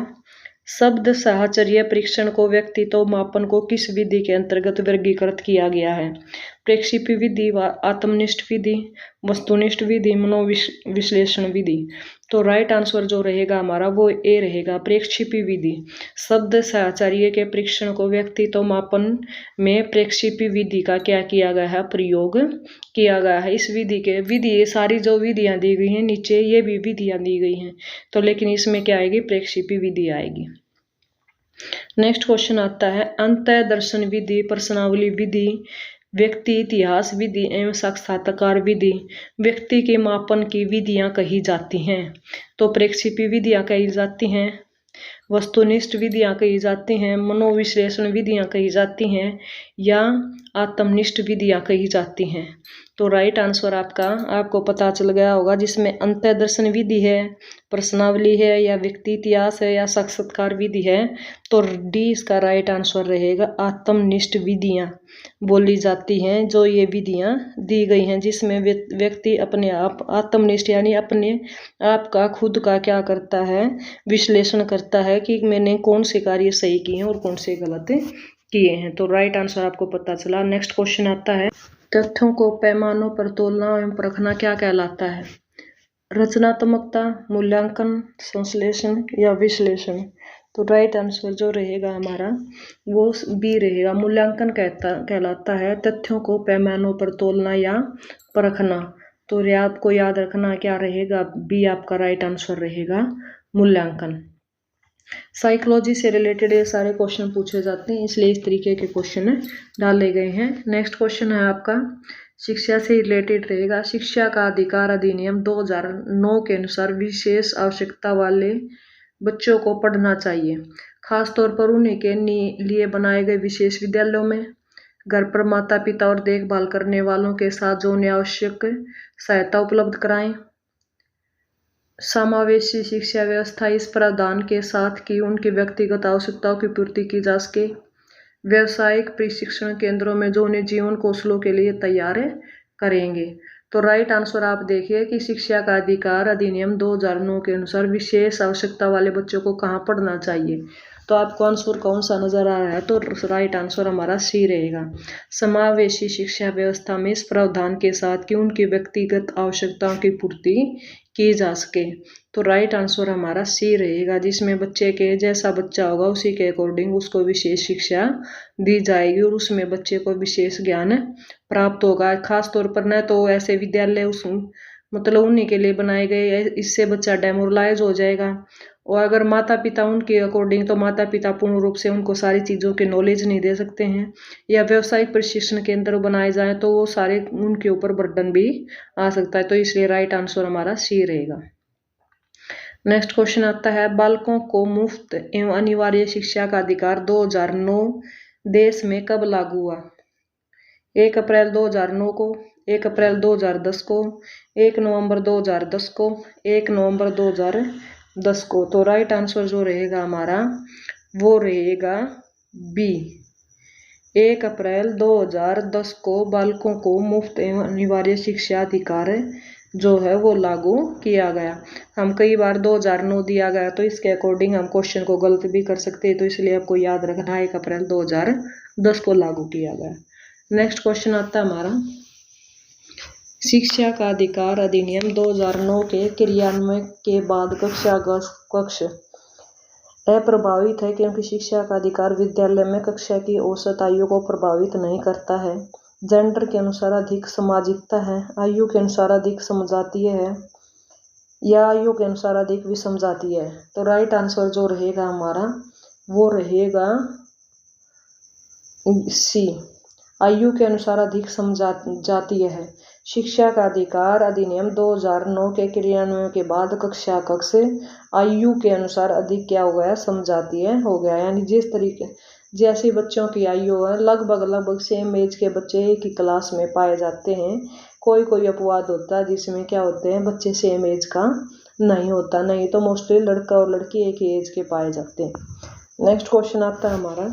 शब्द साहचर्य परीक्षण को व्यक्तित्व मापन को किस विधि के अंतर्गत वर्गीकृत किया गया है? प्रेक्षेपी विधि, आत्मनिष्ठ विधि, वस्तुनिष्ठ विधि, मनोविश्लेषण विधि? तो राइट आंसर जो रहेगा हमारा वो ए रहेगा, प्रेक्षेपी विधि। शब्द साहचर्य के परीक्षण को व्यक्तित्व मापन में प्रेक्षेपी विधि का क्या किया गया है? प्रयोग किया गया है। इस विधि के ये सारी जो विधियां दी गई हैं नीचे, ये भी विधियां दी गई हैं, तो लेकिन इसमें क्या आएगी? प्रेक्षेपी विधि आएगी। नेक्स्ट क्वेश्चन आता है, अंतः दर्शन विधि, प्रश्नावली विधि, व्यक्ति इतिहास विधि एवं साक्षात्कार विधि व्यक्ति के मापन की विधियां कही जाती हैं? तो प्रेक्षेपी विधियां कही जाती हैं, वस्तुनिष्ठ विधियां कही जाती हैं, मनोविश्लेषण विधियां कही जाती हैं, या आत्मनिष्ठ विधियां कही जाती हैं? तो राइट आंसर आपको पता चल गया होगा, जिसमें अंतर्दर्शन विधि है, प्रश्नावली है, या व्यक्ति इतिहास है, या साक्षात्कार विधि है। तो डी इसका राइट आंसर रहेगा, आत्मनिष्ठ विधियां बोली जाती हैं। जो ये विधियां दी गई हैं जिसमें व्यक्ति अपने आप आत्मनिष्ठ यानी अपने आप का खुद का क्या करता है? विश्लेषण करता है कि मैंने कौन से कार्य सही किए हैं और कौन से गलत किए हैं। तो राइट आंसर आपको पता चला। नेक्स्ट क्वेश्चन आता है, तथ्यों को पैमानों पर तोलना एवं परखना क्या कहलाता है? रचनात्मकता, मूल्यांकन, संश्लेषण या विश्लेषण? तो राइट आंसर जो रहेगा हमारा वो बी रहेगा, मूल्यांकन कहलाता है। तथ्यों को पैमानों पर तोलना या परखना, तो आपको याद रखना क्या रहेगा? बी आपका राइट आंसर रहेगा, मूल्यांकन। साइकोलॉजी से रिलेटेड ये सारे क्वेश्चन पूछे जाते हैं, इसलिए इस तरीके के क्वेश्चन डाले गए हैं। नेक्स्ट क्वेश्चन है आपका शिक्षा से रिलेटेड रहेगा, शिक्षा का अधिकार अधिनियम 2009 के अनुसार विशेष आवश्यकता वाले बच्चों को पढ़ना चाहिए, खासतौर पर उन्हीं के लिए बनाए गए विशेष विद्यालयों में, घर पर माता पिता और देखभाल करने वालों के साथ जो उन्हें आवश्यक सहायता उपलब्ध कराएं। समावेशी शिक्षा व्यवस्था इस प्रावधान के साथ कि उनकी व्यक्तिगत आवश्यकताओं की पूर्ति की जा सके। व्यावसायिक प्रशिक्षण केंद्रों में जो उन्हें जीवन कौशलों के लिए तैयार करेंगे। तो राइट आंसर आप देखिए कि शिक्षा का अधिकार अधिनियम 2009 के अनुसार विशेष आवश्यकता वाले बच्चों को कहाँ पढ़ना चाहिए। तो आपको आंसर कौन सा नजर आ रहा है? तो राइट आंसर हमारा सी रहेगा, समावेशी शिक्षा व्यवस्था में इस प्रावधान के साथ कि उनकी व्यक्तिगत आवश्यकताओं की पूर्ति की जा सके। तो राइट आंसर हमारा सी रहेगा, जिसमें बच्चे के जैसा बच्चा होगा उसी के अकॉर्डिंग उसको विशेष शिक्षा दी जाएगी और उसमें बच्चे को विशेष ज्ञान प्राप्त होगा। खास तौर पर न तो ऐसे विद्यालय उस मतलब उन्हीं के लिए बनाए गए, इससे बच्चा डेमोरलाइज हो जाएगा। और अगर माता पिता उनके अकॉर्डिंग, तो माता पिता पूर्ण रूप से उनको सारी चीज़ों के नॉलेज नहीं दे सकते हैं, या व्यावसायिक प्रशिक्षण केंद्र बनाए जाएं तो वो सारे उनके ऊपर बर्डन भी आ सकता है। तो इसलिए राइट आंसर हमारा सी रहेगा। नेक्स्ट क्वेश्चन आता है, बालकों को मुफ्त एवं अनिवार्य शिक्षा का अधिकार 2009 देश में कब लागू हुआ? 1 अप्रैल 2009 को, 1 अप्रैल 2010 को, 1 नवंबर 2010 को, 1 नवंबर 2010 को। तो राइट आंसर जो रहेगा हमारा वो रहेगा बी, 1 अप्रैल 2010 को बालकों को मुफ्त एवं अनिवार्य शिक्षा अधिकार जो है वो लागू किया गया। हम कई बार 2009 दिया गया तो इसके अकॉर्डिंग हम क्वेश्चन को गलत भी कर सकते हैं, तो इसलिए आपको याद रखना है 1 अप्रैल 2010 को लागू किया गया। नेक्स्ट क्वेश्चन आता है हमारा, शिक्षा का अधिकार अधिनियम 2009 के क्रियान्वयन के बाद कक्ष अप्रभावित है क्योंकि शिक्षा का अधिकार विद्यालय में कक्षा की औसत आयु को प्रभावित नहीं करता है। जेंडर के अनुसार अधिक सामाजिकता है, आयु के अनुसार अधिक समझातीय है, या आयु के अनुसार अधिक विसमझातीय है। तो राइट आंसर जो रहेगा हमारा वो रहेगा सी, आयु के अनुसार अधिक समझातीय है। शिक्षा का अधिकार अधिनियम 2009 के क्रियान्वयन के बाद कक्षा कक्ष आयु के अनुसार अधिक क्या हो गया, समझातीय हो गया। यानी जिस तरीके जैसे बच्चों की आयु है लगभग सेम एज के बच्चे एक ही क्लास में पाए जाते हैं। कोई अपवाद होता है जिसमें क्या होते हैं बच्चे सेम एज का नहीं होता, नहीं तो मोस्टली लड़का और लड़की एक ही एज के पाए जाते हैं। नेक्स्ट क्वेश्चन आता है हमारा,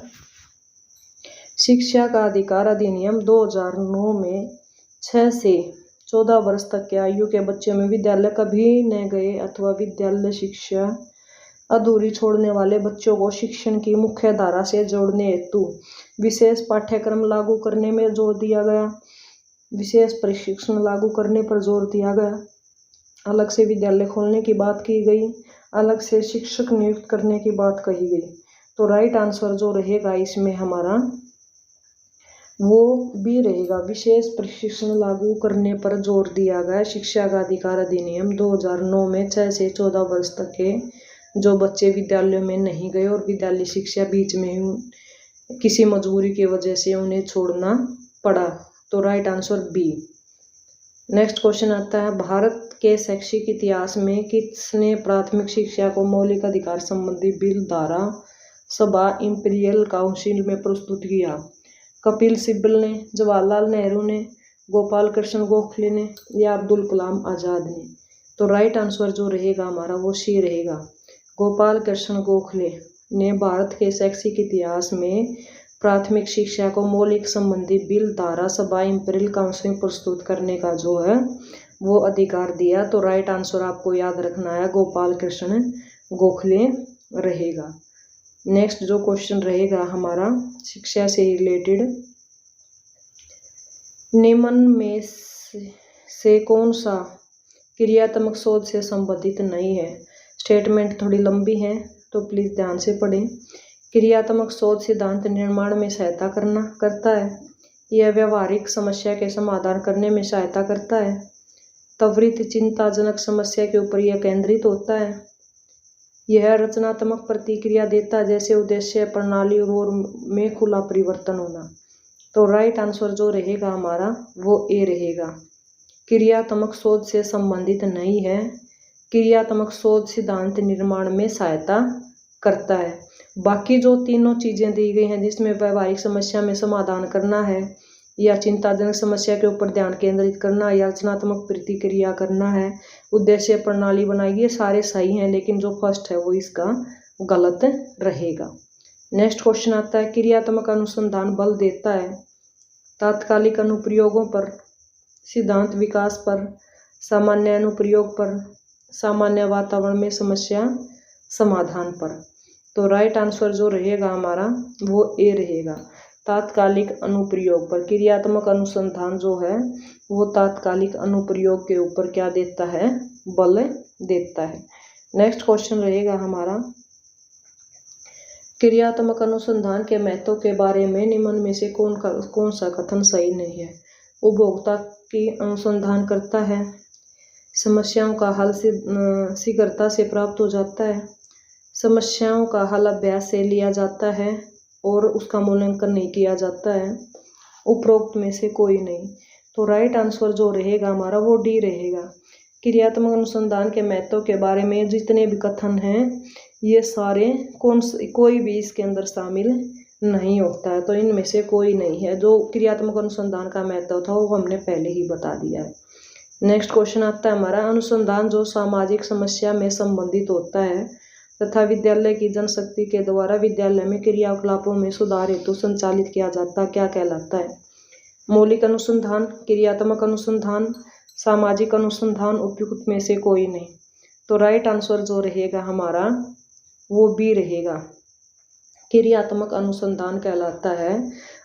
शिक्षा का अधिकार अधिनियम 2009 में 6 से 14 वर्ष तक के आयु के बच्चों में विद्यालय कभी न गए अथवा विद्यालय शिक्षा अधूरी छोड़ने वाले बच्चों को शिक्षण की मुख्य धारा से जोड़ने हेतु विशेष पाठ्यक्रम लागू करने में जोर दिया गया, विशेष प्रशिक्षण लागू करने पर जोर दिया गया, अलग से विद्यालय खोलने की बात की गई, अलग से शिक्षक नियुक्त करने की बात कही गई। तो राइट आंसर जो रहेगा इसमें हमारा वो भी रहेगा, विशेष प्रशिक्षण लागू करने पर जोर दिया गया। शिक्षा का अधिकार अधिनियम 2009 में 6 से 14 वर्ष तक के जो बच्चे विद्यालयों में नहीं गए और विद्यालय शिक्षा बीच में ही किसी मजबूरी की वजह से उन्हें छोड़ना पड़ा। तो right answer B. Next question आता है, भारत के शैक्षिक इतिहास में किसने प्राथमिक शिक्षा को मौलिक अधिकार संबंधी बिल धारा सभा इंपीरियल काउंसिल में प्रस्तुत किया? कपिल सिब्बल ने, जवाहरलाल नेहरू ने, गोपाल कृष्ण गोखले ने, या अब्दुल कलाम आज़ाद ने? तो राइट आंसर जो रहेगा हमारा वो सी रहेगा, गोपाल कृष्ण गोखले ने भारत के शैक्षिक इतिहास में प्राथमिक शिक्षा को मौलिक संबंधी बिल धारा सभा इंपीरियल काउंसिल प्रस्तुत करने का जो है वो अधिकार दिया। तो राइट आंसर आपको याद रखना है गोपाल कृष्ण गोखले रहेगा। नेक्स्ट जो क्वेश्चन रहेगा हमारा शिक्षा से रिलेटेड, निम्न में से कौन सा क्रियात्मक शोध से संबंधित नहीं है? स्टेटमेंट थोड़ी लंबी है तो प्लीज ध्यान से पढ़ें। क्रियात्मक शोध सिद्धांत निर्माण में सहायता करता है, यह व्यवहारिक समस्या के समाधान करने में सहायता करता है, त्वरित चिंताजनक समस्या के ऊपर यह केंद्रित होता है, यह रचनात्मक प्रतिक्रिया देता है जैसे उद्देश्य प्रणाली और में खुला परिवर्तन होना। तो राइट आंसर जो रहेगा हमारा वो ए रहेगा, क्रियात्मक शोध से संबंधित नहीं है, क्रियात्मक शोध सिद्धांत निर्माण में सहायता करता है। बाकी जो तीनों चीजें दी गई हैं जिसमें व्यवहारिक समस्या में समाधान करना है, या चिंताजनक समस्या के ऊपर ध्यान केंद्रित करना, या रचनात्मक प्रतिक्रिया करना है, उद्देश्य प्रणाली बनाएगी, ये सारे सही हैं, लेकिन जो फर्स्ट है वो इसका गलत रहेगा। नेक्स्ट क्वेश्चन आता है, क्रियात्मक अनुसंधान बल देता है तात्कालिक अनुप्रयोगों पर, सिद्धांत विकास पर, सामान्य अनुप्रयोग पर, सामान्य वातावरण में समस्या समाधान पर। तो राइट आंसर जो रहेगा हमारा वो ए रहेगा, तात्कालिक अनुप्रयोग पर। क्रियात्मक अनुसंधान जो है वो तात्कालिक अनुप्रयोग के ऊपर क्या देता है, बल देता है। नेक्स्ट क्वेश्चन रहेगा हमारा, क्रियात्मक अनुसंधान के महत्व के बारे में निम्न में से कौन सा कथन सही नहीं है? उपभोक्ता की अनुसंधान करता है, समस्याओं का हल शीघ्रता से प्राप्त हो जाता है। समस्याओं का हल अभ्यास से लिया जाता है और उसका मूल्यांकन नहीं किया जाता है। उपरोक्त में से कोई नहीं। तो राइट आंसर जो रहेगा हमारा वो डी रहेगा। क्रियात्मक अनुसंधान के महत्व के बारे में जितने भी कथन हैं ये सारे कोई भी इसके अंदर शामिल नहीं होता है। तो इनमें से कोई नहीं है। जो क्रियात्मक अनुसंधान का महत्व था वो हमने पहले ही बता दिया है। नेक्स्ट क्वेश्चन आता है हमारा, अनुसंधान जो सामाजिक समस्या में संबंधित होता है तथा विद्यालय की जनशक्ति के द्वारा विद्यालय में क्रियाकलापों में सुधार हेतु संचालित किया जाता क्या कहलाता है? मौलिक अनुसंधान, क्रियात्मक अनुसंधान, सामाजिक अनुसंधान, उपयुक्त में से कोई नहीं। तो राइट आंसर जो रहेगा हमारा वो बी रहेगा। क्रियात्मक अनुसंधान कहलाता है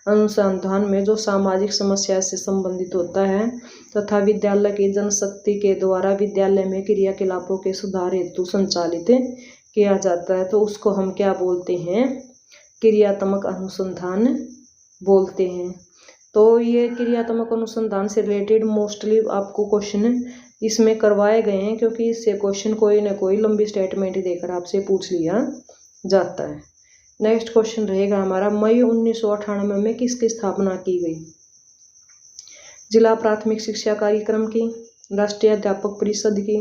अनुसंधान में जो सामाजिक समस्या से संबंधित होता है तथा विद्यालय की जनशक्ति के द्वारा विद्यालय में क्रियाकलापों के सुधार हेतु संचालित किया जाता है। तो उसको हम क्या बोलते हैं? क्रियात्मक अनुसंधान बोलते हैं। तो ये क्रियात्मक अनुसंधान से रिलेटेड मोस्टली आपको क्वेश्चन इसमें करवाए गए हैं, क्योंकि इससे क्वेश्चन कोई ना कोई लंबी स्टेटमेंट देकर आपसे पूछ लिया जाता है। नेक्स्ट क्वेश्चन रहेगा हमारा, मई 1998 में किसकी स्थापना की गई? जिला प्राथमिक शिक्षा कार्यक्रम की, राष्ट्रीय अध्यापक परिषद की,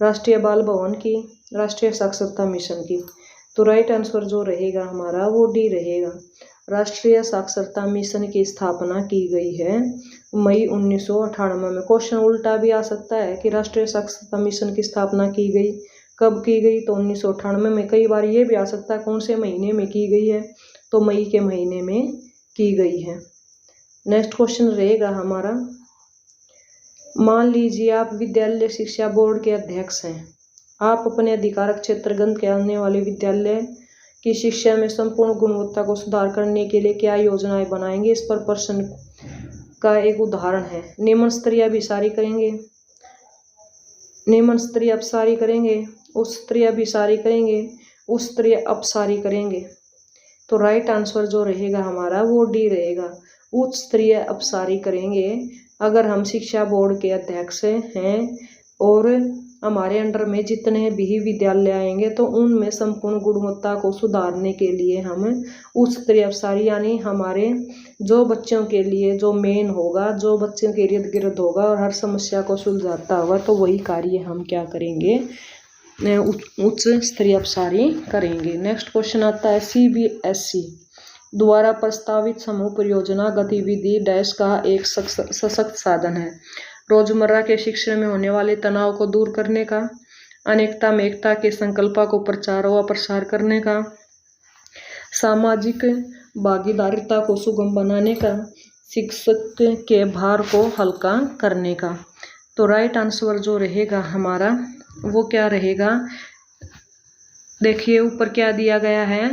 राष्ट्रीय बाल भवन की, राष्ट्रीय साक्षरता मिशन की। तो राइट आंसर जो रहेगा हमारा वो डी रहेगा। राष्ट्रीय साक्षरता मिशन की स्थापना की गई है मई 1998 में। क्वेश्चन उल्टा भी आ सकता है कि राष्ट्रीय साक्षरता मिशन की स्थापना की गई, कब की गई? तो 1998 में। कई बार ये भी आ सकता है कौन से महीने में की गई है? तो मई के महीने में की गई है। नेक्स्ट क्वेश्चन रहेगा हमारा, मान लीजिए आप विद्यालय शिक्षा बोर्ड के अध्यक्ष हैं। आप अपने अधिकार क्षेत्रगत के आने वाले विद्यालय की शिक्षा में संपूर्ण गुणवत्ता को सुधार करने के लिए क्या योजनाएं बनाएंगे? इस पर प्रश्न का एक उदाहरण है। निम्न स्तरीय अभिसारी करेंगे, निम्न स्तरीय अपसारी करेंगे, उच्च स्तरीय अभिसारी करेंगे, उच्च स्तरीय अपसारी करेंगे। तो राइट आंसर जो रहेगा हमारा वो डी रहेगा। उच्च स्तरीय अपसारी करेंगे। अगर हम शिक्षा बोर्ड के अध्यक्ष हैं और हमारे अंडर में जितने भी विद्यालय आएंगे तो उनमें संपूर्ण गुणवत्ता को सुधारने के लिए हम उच्च स्तरीय अपसारी यानी हमारे जो बच्चों के लिए जो मेन होगा, जो बच्चों के इर्द गिर्द होगा और हर समस्या को सुलझाता होगा, तो वही कार्य हम क्या करेंगे? उच्च स्तरीय अपसारी करेंगे। नेक्स्ट क्वेश्चन आता है, CBSE द्वारा प्रस्तावित समूह परियोजना गतिविधि डैश का एक सशक्त साधन है। रोजमर्रा के शिक्षण में होने वाले तनाव को दूर करने का, अनेकता में एकता के संकल्प को प्रचार व प्रसार करने का, सामाजिक भागीदारिता को सुगम बनाने का, शिक्षक के भार को हल्का करने का। तो राइट आंसर जो रहेगा हमारा वो क्या रहेगा? देखिए ऊपर क्या दिया गया है,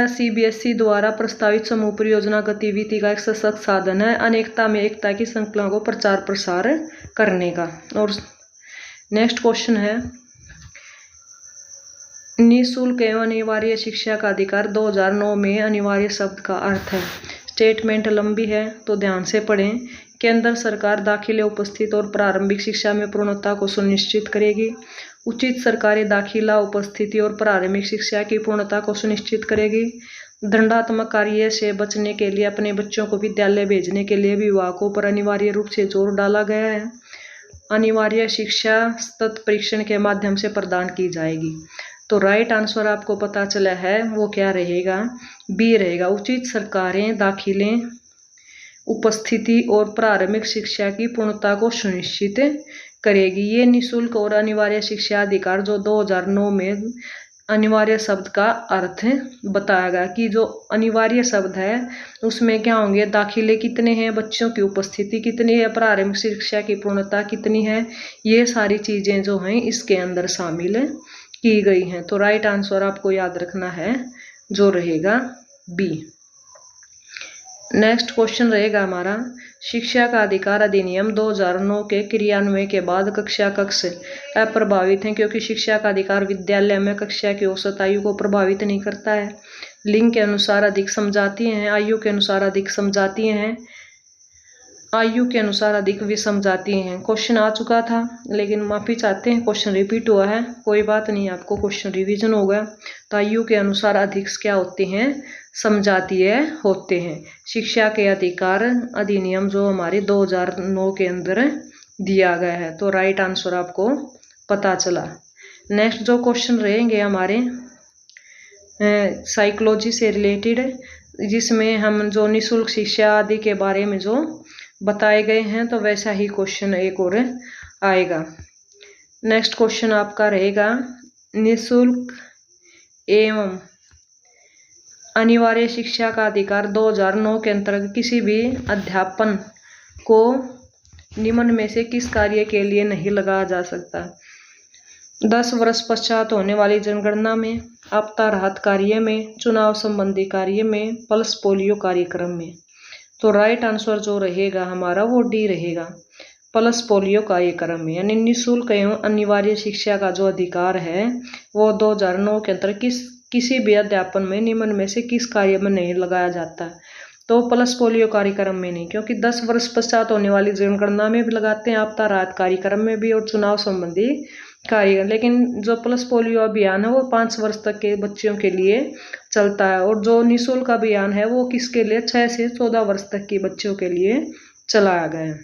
CBSE द्वारा प्रस्तावित समूह परियोजना गतिविधि का एक सशक्त साधन है अनेकता में एकता की संकल्प को प्रचार प्रसार करने का। और नेक्स्ट क्वेश्चन है, निःशुल्क एवं अनिवार्य शिक्षा का अधिकार 2009 में अनिवार्य शब्द का अर्थ है। स्टेटमेंट लंबी है तो ध्यान से पढ़ें। केंद्र सरकार दाखिले, उपस्थित और प्रारंभिक शिक्षा में पूर्णता को सुनिश्चित करेगी। उचित सरकारी दाखिला, उपस्थिति और प्रारंभिक शिक्षा की पूर्णता को सुनिश्चित करेगी। दंडात्मक कार्य से बचने के लिए अपने बच्चों को विद्यालय भेजने के लिए अभिभावकों पर अनिवार्य रूप से जोर डाला गया है। अनिवार्य शिक्षा सतत परीक्षण के माध्यम से प्रदान की जाएगी। तो राइट आंसर आपको पता चला है वो क्या रहेगा? बी रहेगा। उचित सरकारें दाखिले, उपस्थिति और प्रारंभिक शिक्षा की पूर्णता को सुनिश्चित करेगी। ये निःशुल्क और अनिवार्य शिक्षा अधिकार जो 2009 में अनिवार्य शब्द का अर्थ बताया गया कि जो अनिवार्य शब्द है उसमें क्या होंगे? दाखिले कितने हैं, बच्चों की उपस्थिति कितनी है, प्रारंभिक शिक्षा की पूर्णता कितनी है, ये सारी चीज़ें जो हैं इसके अंदर शामिल की गई हैं। तो राइट आंसर आपको याद रखना है जो रहेगा बी। नेक्स्ट क्वेश्चन रहेगा हमारा, शिक्षा का अधिकार अधिनियम 2009 के क्रियान्वयन के बाद कक्षा कक्ष अप्रभावित हैं क्योंकि शिक्षा का अधिकार विद्यालय में कक्षा की औसत आयु को प्रभावित नहीं करता है। लिंग के अनुसार अधिक समझाती हैं, आयु के अनुसार अधिक समझाती हैं, आयु के अनुसार अधिक विषम जाती हैं। क्वेश्चन आ चुका था लेकिन माफ़ी चाहते हैं, क्वेश्चन रिपीट हुआ है, कोई बात नहीं, आपको क्वेश्चन रिवीजन होगा। तो आयु के अनुसार अधिक क्या होते हैं, समजातीय होते हैं। शिक्षा के अधिकार अधिनियम जो हमारे 2009 के अंदर दिया गया है। तो राइट आंसर आपको पता चला। नेक्स्ट जो क्वेश्चन रहेंगे हमारे साइकोलॉजी से रिलेटेड, जिसमें हम जो निःशुल्क शिक्षा आदि के बारे में जो बताए गए हैं, तो वैसा ही क्वेश्चन एक और आएगा। नेक्स्ट क्वेश्चन आपका रहेगा निःशुल्क एवं अनिवार्य शिक्षा का अधिकार 2009 के अंतर्गत किसी भी अध्यापन को निम्न में से किस कार्य के लिए नहीं लगाया जा सकता। 10 वर्ष पश्चात होने वाली जनगणना में, आपदा राहत कार्य में, चुनाव संबंधी कार्य में, पल्स पोलियो कार्यक्रम में। तो राइट आंसर जो रहेगा हमारा वो डी रहेगा, पल्स पोलियो कार्यक्रम में। यानी निःशुल्क एवं अनिवार्य शिक्षा का जो अधिकार है वो 2009 के अंतर्गत किसी भी अध्यापन में निम्न में से किस कार्य में नहीं लगाया जाता। तो पल्स पोलियो कार्यक्रम में नहीं, क्योंकि 10 वर्ष पश्चात होने वाली जनगणना में भी लगाते हैं, आपदा राहत कार्यक्रम में भी और चुनाव संबंधी कार्य। लेकिन जो पल्स पोलियो अभियान है वो 5 वर्ष तक के बच्चों के लिए चलता है, और जो निःशुल्क अभियान है वो किसके लिए, 6 से 14 वर्ष तक के बच्चों के लिए चलाया गया है।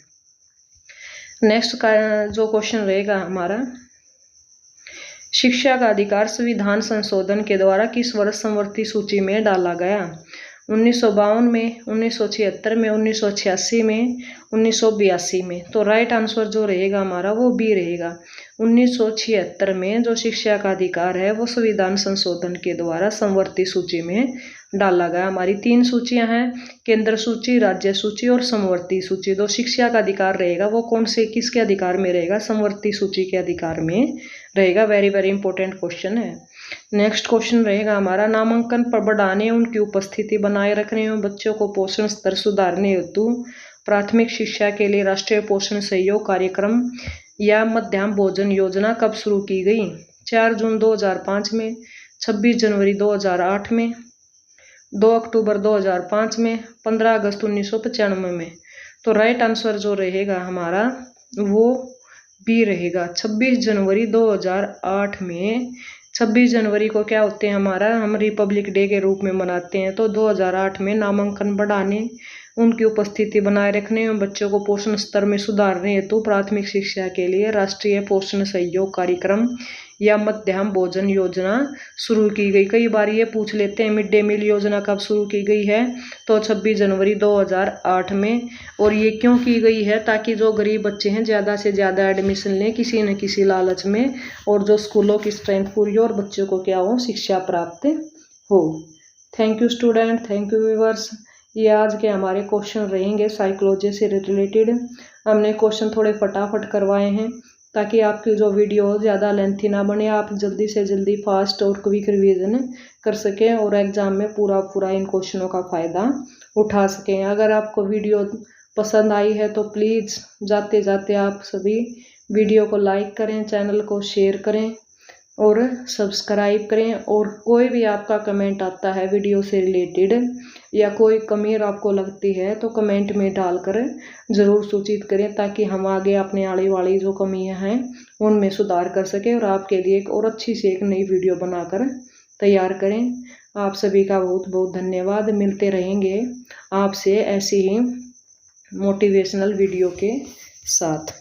नेक्स्ट का जो क्वेश्चन रहेगा हमारा, शिक्षा का अधिकार संविधान संशोधन के द्वारा किस वर्ष समवर्ती सूची में डाला गया। 1952 में, 1976 में, 1986 में, 1982 में। तो राइट आंसर जो रहेगा हमारा वो बी रहेगा। 1976 में जो शिक्षा का अधिकार है वो संविधान संशोधन के द्वारा समवर्ती सूची में डाला गया। हमारी 3 सूचियां हैं, केंद्र सूची, राज्य सूची और समवर्ती सूची। तो शिक्षा का अधिकार रहेगा वो कौन से किसके अधिकार में रहेगा, समवर्ती सूची के अधिकार में रहेगा। वेरी वेरी इंपॉर्टेंट क्वेश्चन है। नेक्स्ट क्वेश्चन रहेगा हमारा, नामांकन पर बढ़ाने, उनकी उपस्थिति बनाए रखने एवं बच्चों को पोषण स्तर सुधारने हेतु प्राथमिक शिक्षा के लिए राष्ट्रीय पोषण सहयोग कार्यक्रम या मध्याह्न भोजन योजना कब शुरू की गई। 4 जून 2005 में, 26 जनवरी 2008 में, 2 अक्टूबर 2005 में, 15 अगस्त 1995 में। तो राइट आंसर जो रहेगा हमारा वो बी रहेगा, 26 जनवरी 2008 में। 26 जनवरी को क्या होते हैं हमारा, हम रिपब्लिक डे के रूप में मनाते हैं। तो 2008 में नामांकन बढ़ाने, उनकी उपस्थिति बनाए रखने एवं बच्चों को पोषण स्तर में सुधारने हेतु प्राथमिक शिक्षा के लिए राष्ट्रीय पोषण सहयोग कार्यक्रम या मध्याह्न भोजन योजना शुरू की गई। कई बार ये पूछ लेते हैं मिड डे मील योजना कब शुरू की गई है, तो 26 जनवरी 2008 में। और ये क्यों की गई है, ताकि जो गरीब बच्चे हैं ज़्यादा से ज़्यादा एडमिशन लें किसी न किसी लालच में, और जो स्कूलों की स्ट्रेंथ पूरी हो और बच्चों को क्या हो, शिक्षा प्राप्त हो। Thank you student, thank you viewers. ये आज के हमारे क्वेश्चन रहेंगे साइकोलॉजी से रिलेटेड। हमने क्वेश्चन थोड़े फटाफट करवाए हैं ताकि आपकी जो वीडियो ज़्यादा लेंथी ना बने, आप जल्दी से जल्दी फास्ट और क्विक रिवीजन कर सकें और एग्ज़ाम में पूरा इन क्वेश्चनों का फ़ायदा उठा सकें। अगर आपको वीडियो पसंद आई है तो प्लीज़ जाते जाते आप सभी वीडियो को लाइक करें, चैनल को शेयर करें और सब्सक्राइब करें। और कोई भी आपका कमेंट आता है वीडियो से रिलेटेड या कोई कमी आपको लगती है तो कमेंट में डालकर ज़रूर सूचित करें, ताकि हम आगे अपने आने वाली जो कमियां हैं उनमें सुधार कर सकें और आपके लिए एक और अच्छी सी एक नई वीडियो बनाकर तैयार करें। आप सभी का बहुत बहुत धन्यवाद। मिलते रहेंगे आपसे ऐसी ही मोटिवेशनल वीडियो के साथ।